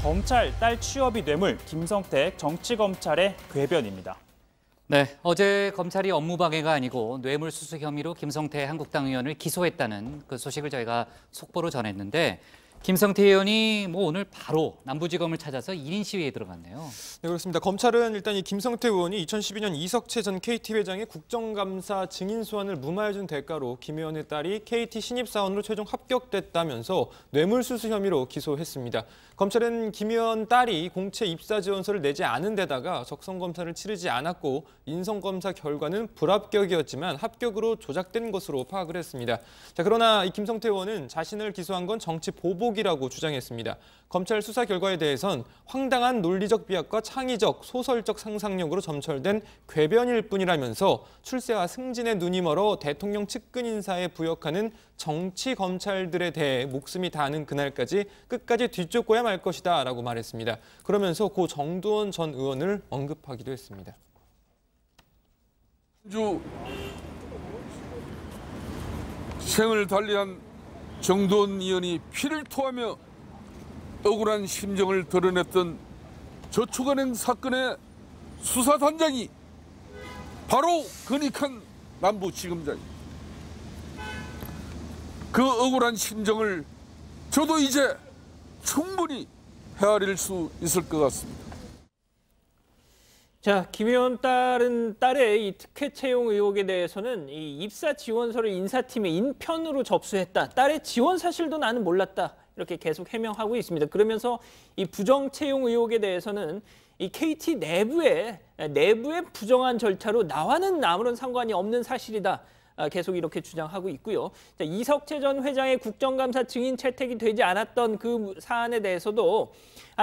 검찰 딸 취업이 뇌물, 김성태 정치검찰의 궤변입니다. 네, 어제 검찰이 업무방해가 아니고 뇌물수수 혐의로 김성태 한국당 의원을 기소했다는 그 소식을 저희가 속보로 전했는데 김성태 의원이 오늘 바로 남부지검을 찾아서 1인 시위에 들어갔네요. 네, 그렇습니다. 검찰은 일단 이 김성태 의원이 2012년 이석채 전 KT 회장의 국정감사 증인 소환을 무마해준 대가로 김 의원의 딸이 KT 신입사원으로 최종 합격됐다면서 뇌물수수 혐의로 기소했습니다. 검찰은 김 의원 딸이 공채 입사 지원서를 내지 않은 데다가 적성검사를 치르지 않았고 인성검사 결과는 불합격이었지만 합격으로 조작된 것으로 파악을 했습니다. 자, 그러나 이 김성태 의원은 자신을 기소한 건 정치 보복이라고 주장했습니다. 검찰 수사 결과에 대해선 황당한 논리적 비약과 창의적, 소설적 상상력으로 점철된 궤변일 뿐이라면서 출세와 승진에 눈이 멀어 대통령 측근 인사에 부역하는 정치 검찰들에 대해 목숨이 닿는 그날까지 끝까지 뒤쫓고야 말 것이다 라고 말했습니다. 그러면서 고 정두원 전 의원을 언급하기도 했습니다. 생을 달리한 정두원 의원이 피를 토하며 억울한 심정을 드러냈던 저축은행 사건의 수사단장이 바로 건익한 남부지검장입니다. 그 억울한 심정을 저도 이제 충분히 헤아릴 수 있을 것 같습니다. 자, 김 의원 딸의 이 특혜 채용 의혹에 대해서는 이 입사 지원서를 인사팀에 인편으로 접수했다. 딸의 지원 사실도 나는 몰랐다. 이렇게 계속 해명하고 있습니다. 그러면서 이 부정 채용 의혹에 대해서는 이 KT 내부의 부정한 절차로 나와는 아무런 상관이 없는 사실이다. 계속 이렇게 주장하고 있고요. 자, 이석채 전 회장의 국정감사 증인 채택이 되지 않았던 그 사안에 대해서도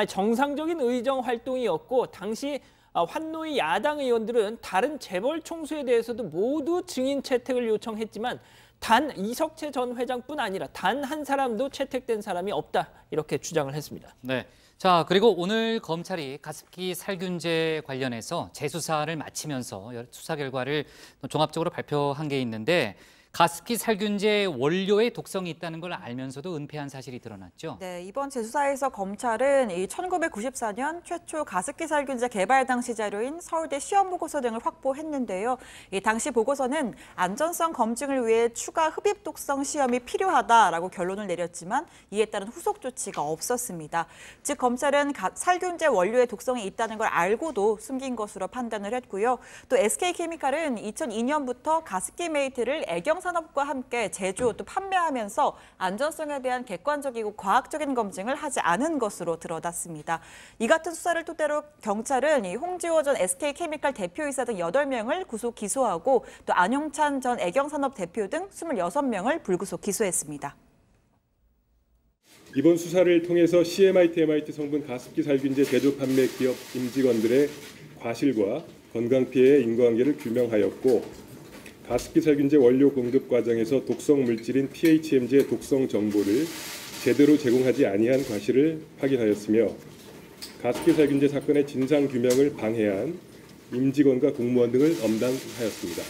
정상적인 의정 활동이었고 당시 환노위 야당 의원들은 다른 재벌 총수에 대해서도 모두 증인 채택을 요청했지만 단 이석채 전 회장뿐 아니라 단 한 사람도 채택된 사람이 없다. 이렇게 주장을 했습니다. 네. 자, 그리고 오늘 검찰이 가습기 살균제 관련해서 재수사를 마치면서 수사 결과를 종합적으로 발표한 게 있는데 가습기 살균제 원료에 독성이 있다는 걸 알면서도 은폐한 사실이 드러났죠. 네, 이번 재수사에서 검찰은 이 1994년 최초 가습기 살균제 개발 당시 자료인 서울대 시험 보고서 등을 확보했는데요. 이 당시 보고서는 안전성 검증을 위해 추가 흡입 독성 시험이 필요하다라고 결론을 내렸지만 이에 따른 후속 조치가 없었습니다. 즉 검찰은 살균제 원료에 독성이 있다는 걸 알고도 숨긴 것으로 판단을 했고요. 또 SK케미칼은 2002년부터 가습기 메이트를 애경 산업과 함께 제조 또 판매하면서 안전성에 대한 객관적이고 과학적인 검증을 하지 않은 것으로 드러났습니다. 이 같은 수사를 토대로 경찰은 이 홍지호 전 SK케미칼 대표이사 등 8명을 구속 기소하고 또 안용찬 전 애경산업 대표 등 26명을 불구속 기소했습니다. 이번 수사를 통해서 CMIT, MIT 성분 가습기 살균제 제조 판매 기업 임직원들의 과실과 건강 피해의 인과관계를 규명하였고 가습기 살균제 원료 공급 과정에서 독성 물질인 THM제 독성 정보를 제대로 제공하지 아니한 과실을 확인하였으며 가습기 살균제 사건의 진상 규명을 방해한 임직원과 공무원 등을 엄단하였습니다.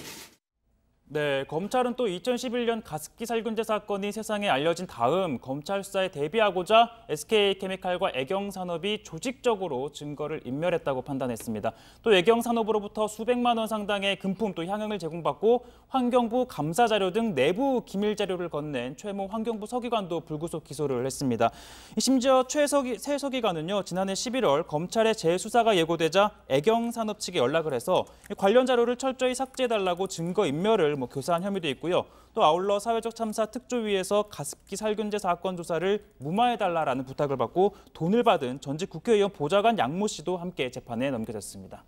네, 검찰은 또 2011년 가습기 살균제 사건이 세상에 알려진 다음 검찰 수사에 대비하고자 SK케미칼과 애경산업이 조직적으로 증거를 인멸했다고 판단했습니다. 또 애경산업으로부터 수백만 원 상당의 금품 또 향응을 제공받고 환경부 감사 자료 등 내부 기밀 자료를 건넨 최모 환경부 서기관도 불구속 기소를 했습니다. 심지어 최 서기관은요, 지난해 11월 검찰의 재수사가 예고되자 애경산업 측에 연락을 해서 관련 자료를 철저히 삭제해달라고 증거 인멸을 교사한 혐의도 있고요. 또 아울러 사회적 참사 특조위에서 가습기 살균제 사건 조사를 무마해달라는 부탁을 받고 돈을 받은 전직 국회의원 보좌관 양모 씨도 함께 재판에 넘겨졌습니다.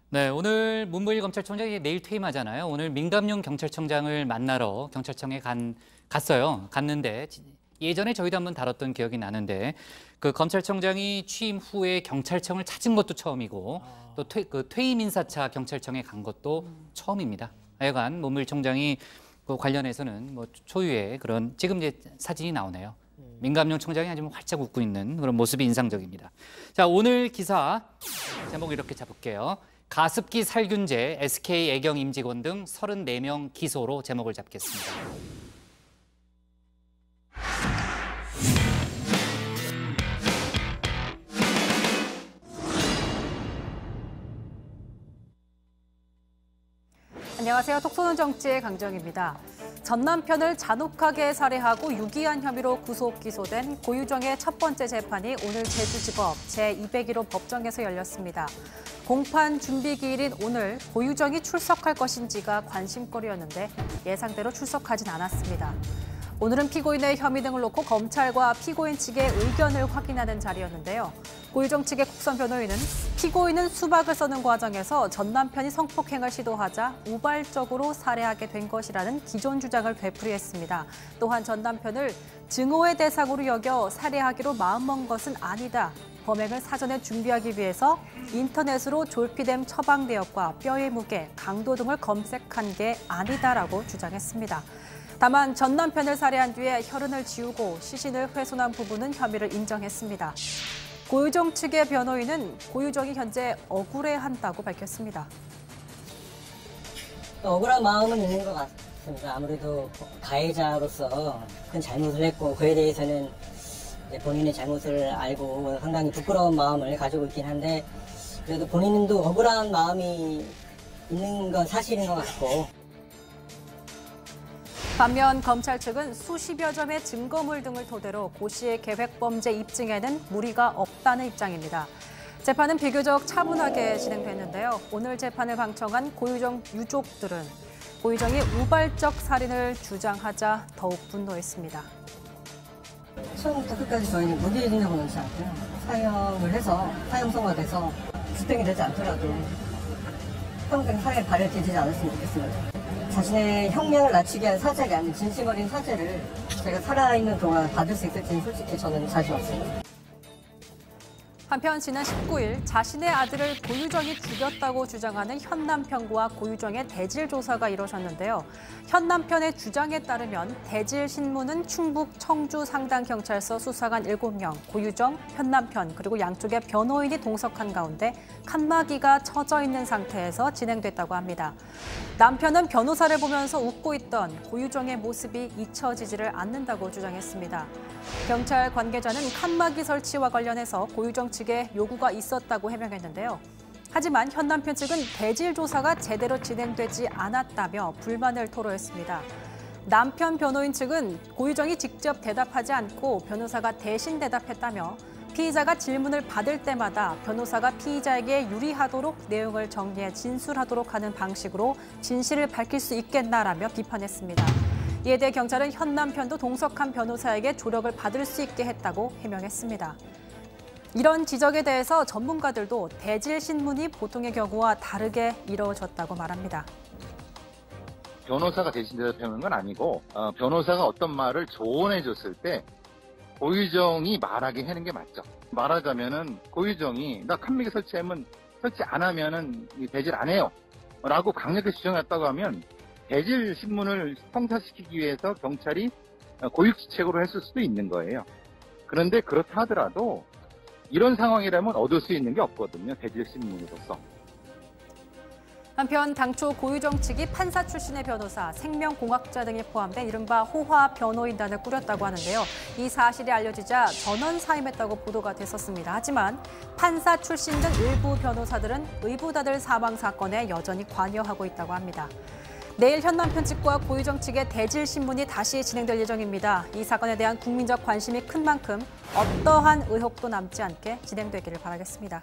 네, 오늘 문무일 검찰총장이 내일 퇴임하잖아요. 오늘 민감용 경찰청장을 만나러 경찰청에 갔는데 예전에 저희도 한번 다뤘던 기억이 나는데 그 검찰청장이 취임 후에 경찰청을 찾은 것도 처음이고 또 퇴임 인사차 경찰청에 간 것도 처음입니다. 하여간 문무일 총장이 그 관련해서는 초유의 그런 지금 이제 사진이 나오네요. 민감용 총장이 아주 활짝 웃고 있는 그런 모습이 인상적입니다. 자, 오늘 기사 제목 이렇게 잡을게요. 가습기 살균제 SK 애경 임직원 등 34명 기소로 제목을 잡겠습니다. 안녕하세요. 톡쏘는 정치의 강정입니다. 전 남편을 잔혹하게 살해하고 유기한 혐의로 구속 기소된 고유정의 첫 번째 재판이 오늘 제주지법 제201호 법정에서 열렸습니다. 공판 준비 기일인 오늘 고유정이 출석할 것인지가 관심거리였는데 예상대로 출석하진 않았습니다. 오늘은 피고인의 혐의 등을 놓고 검찰과 피고인 측의 의견을 확인하는 자리였는데요. 고유정 측의 국선 변호인은 피고인은 수박을 써는 과정에서 전 남편이 성폭행을 시도하자 우발적으로 살해하게 된 것이라는 기존 주장을 되풀이했습니다. 또한 전 남편을 증오의 대상으로 여겨 살해하기로 마음먹은 것은 아니다. 범행을 사전에 준비하기 위해서 인터넷으로 졸피뎀 처방대역과 뼈의 무게, 강도 등을 검색한 게 아니다라고 주장했습니다. 다만 전 남편을 살해한 뒤에 혈흔을 지우고 시신을 훼손한 부분은 혐의를 인정했습니다. 고유정 측의 변호인은 고유정이 현재 억울해한다고 밝혔습니다. 억울한 마음은 있는 것 같아요. 같습니다. 아무래도 가해자로서 큰 잘못을 했고 그에 대해서는 이제 본인의 잘못을 알고 상당히 부끄러운 마음을 가지고 있긴 한데 그래도 본인도 억울한 마음이 있는 건 사실인 것 같고. 반면 검찰 측은 수십여 점의 증거물 등을 토대로 고 씨의 계획범죄 입증에는 무리가 없다는 입장입니다. 재판은 비교적 차분하게 진행됐는데요. 오늘 재판을 방청한 고유정 유족들은 고유정이 우발적 살인을 주장하자 더욱 분노했습니다. 처음부터 끝까지 저희는 무기징역을 넣지 않고요. 사형을 해서 사형선고가 돼서 집행이 되지 않더라도 평생 사회에 발효되지 않았으면 좋겠습니다. 자신의 형량을 낮추기 위한 사죄가 아닌 진심 어린 사죄를 제가 살아있는 동안 받을 수 있을지는 솔직히 저는 자신 없습니다. 한편 지난 19일 자신의 아들을 고유정이 죽였다고 주장하는 현 남편과 고유정의 대질 조사가 이뤄졌는데요. 현 남편의 주장에 따르면 대질 신문은 충북 청주 상당경찰서 수사관 7명, 고유정, 현 남편 그리고 양쪽의 변호인이 동석한 가운데 칸막이가 쳐져 있는 상태에서 진행됐다고 합니다. 남편은 변호사를 보면서 웃고 있던 고유정의 모습이 잊혀지지를 않는다고 주장했습니다. 경찰 관계자는 칸막이 설치와 관련해서 고유정 측에 요구가 있었다고 해명했는데요. 하지만 현 남편 측은 대질 조사가 제대로 진행되지 않았다며 불만을 토로했습니다. 남편 변호인 측은 고유정이 직접 대답하지 않고 변호사가 대신 대답했다며 피의자가 질문을 받을 때마다 변호사가 피의자에게 유리하도록 내용을 정리해 진술하도록 하는 방식으로 진실을 밝힐 수 있겠나라며 비판했습니다. 이에 대해 경찰은 현 남편도 동석한 변호사에게 조력을 받을 수 있게 했다고 해명했습니다. 이런 지적에 대해서 전문가들도 대질 신문이 보통의 경우와 다르게 이루어졌다고 말합니다. 변호사가 대신 대답하는 건 아니고 변호사가 어떤 말을 조언해줬을 때 고유정이 말하게 하는 게 맞죠. 말하자면은 고유정이 나 칸막이 설치 안 하면은 대질 안 해요 라고 강력하게 주장했다고 하면 대질 신문을 성사시키기 위해서 경찰이 고육지책으로 했을 수도 있는 거예요. 그런데 그렇다 하더라도 이런 상황이라면 얻을 수 있는 게 없거든요. 대질 신문으로서. 한편 당초 고유정 측이 판사 출신의 변호사, 생명공학자 등이 포함된 이른바 호화 변호인단을 꾸렸다고 하는데요. 이 사실이 알려지자 전원 사임했다고 보도가 됐었습니다. 하지만 판사 출신 등 일부 변호사들은 의붓아들 사망 사건에 여전히 관여하고 있다고 합니다. 내일 현 남편 측과 고유정 측의 대질 신문이 다시 진행될 예정입니다. 이 사건에 대한 국민적 관심이 큰 만큼 어떠한 의혹도 남지 않게 진행되기를 바라겠습니다.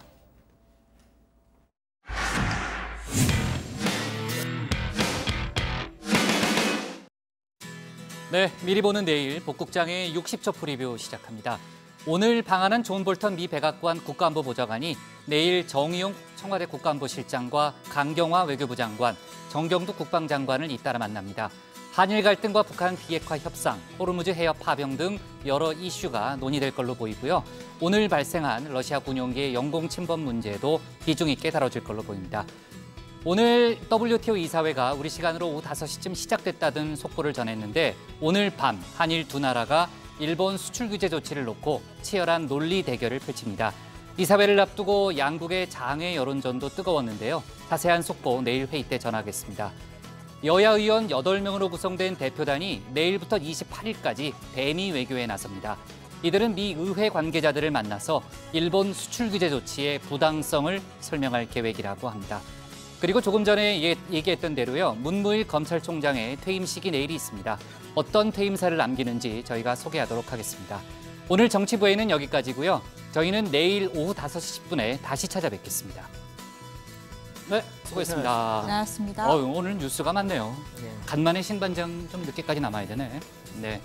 네, 미리 보는 내일 복국장의 60초 프리뷰 시작합니다. 오늘 방한한 존 볼턴 미 백악관 국가안보보좌관이 내일 정의용 청와대 국가안보실장과 강경화 외교부 장관, 정경두 국방장관을 잇따라 만납니다. 한일 갈등과 북한 비핵화 협상, 호르무즈 해협 파병 등 여러 이슈가 논의될 걸로 보이고요. 오늘 발생한 러시아 군용기의 영공 침범 문제도 비중 있게 다뤄질 걸로 보입니다. 오늘 WTO 이사회가 우리 시간으로 오후 5시쯤 시작됐다는 속보를 전했는데 오늘 밤 한일 두 나라가 일본 수출 규제 조치를 놓고 치열한 논리 대결을 펼칩니다. 이사회를 앞두고 양국의 장외 여론전도 뜨거웠는데요. 자세한 속보 내일 회의 때 전하겠습니다. 여야 의원 8명으로 구성된 대표단이 내일부터 28일까지 대미 외교에 나섭니다. 이들은 미 의회 관계자들을 만나서 일본 수출 규제 조치의 부당성을 설명할 계획이라고 합니다. 그리고 조금 전에 얘기했던 대로요. 문무일 검찰총장의 퇴임식이 내일이 있습니다. 어떤 퇴임사를 남기는지 저희가 소개하도록 하겠습니다. 오늘 정치부에는 여기까지고요. 저희는 내일 오후 5시 10분에 다시 찾아뵙겠습니다. 네, 수고했습니다. 고생하셨습니다. 오늘 뉴스가 많네요. 간만에 신반장 좀 늦게까지 남아야 되네. 네.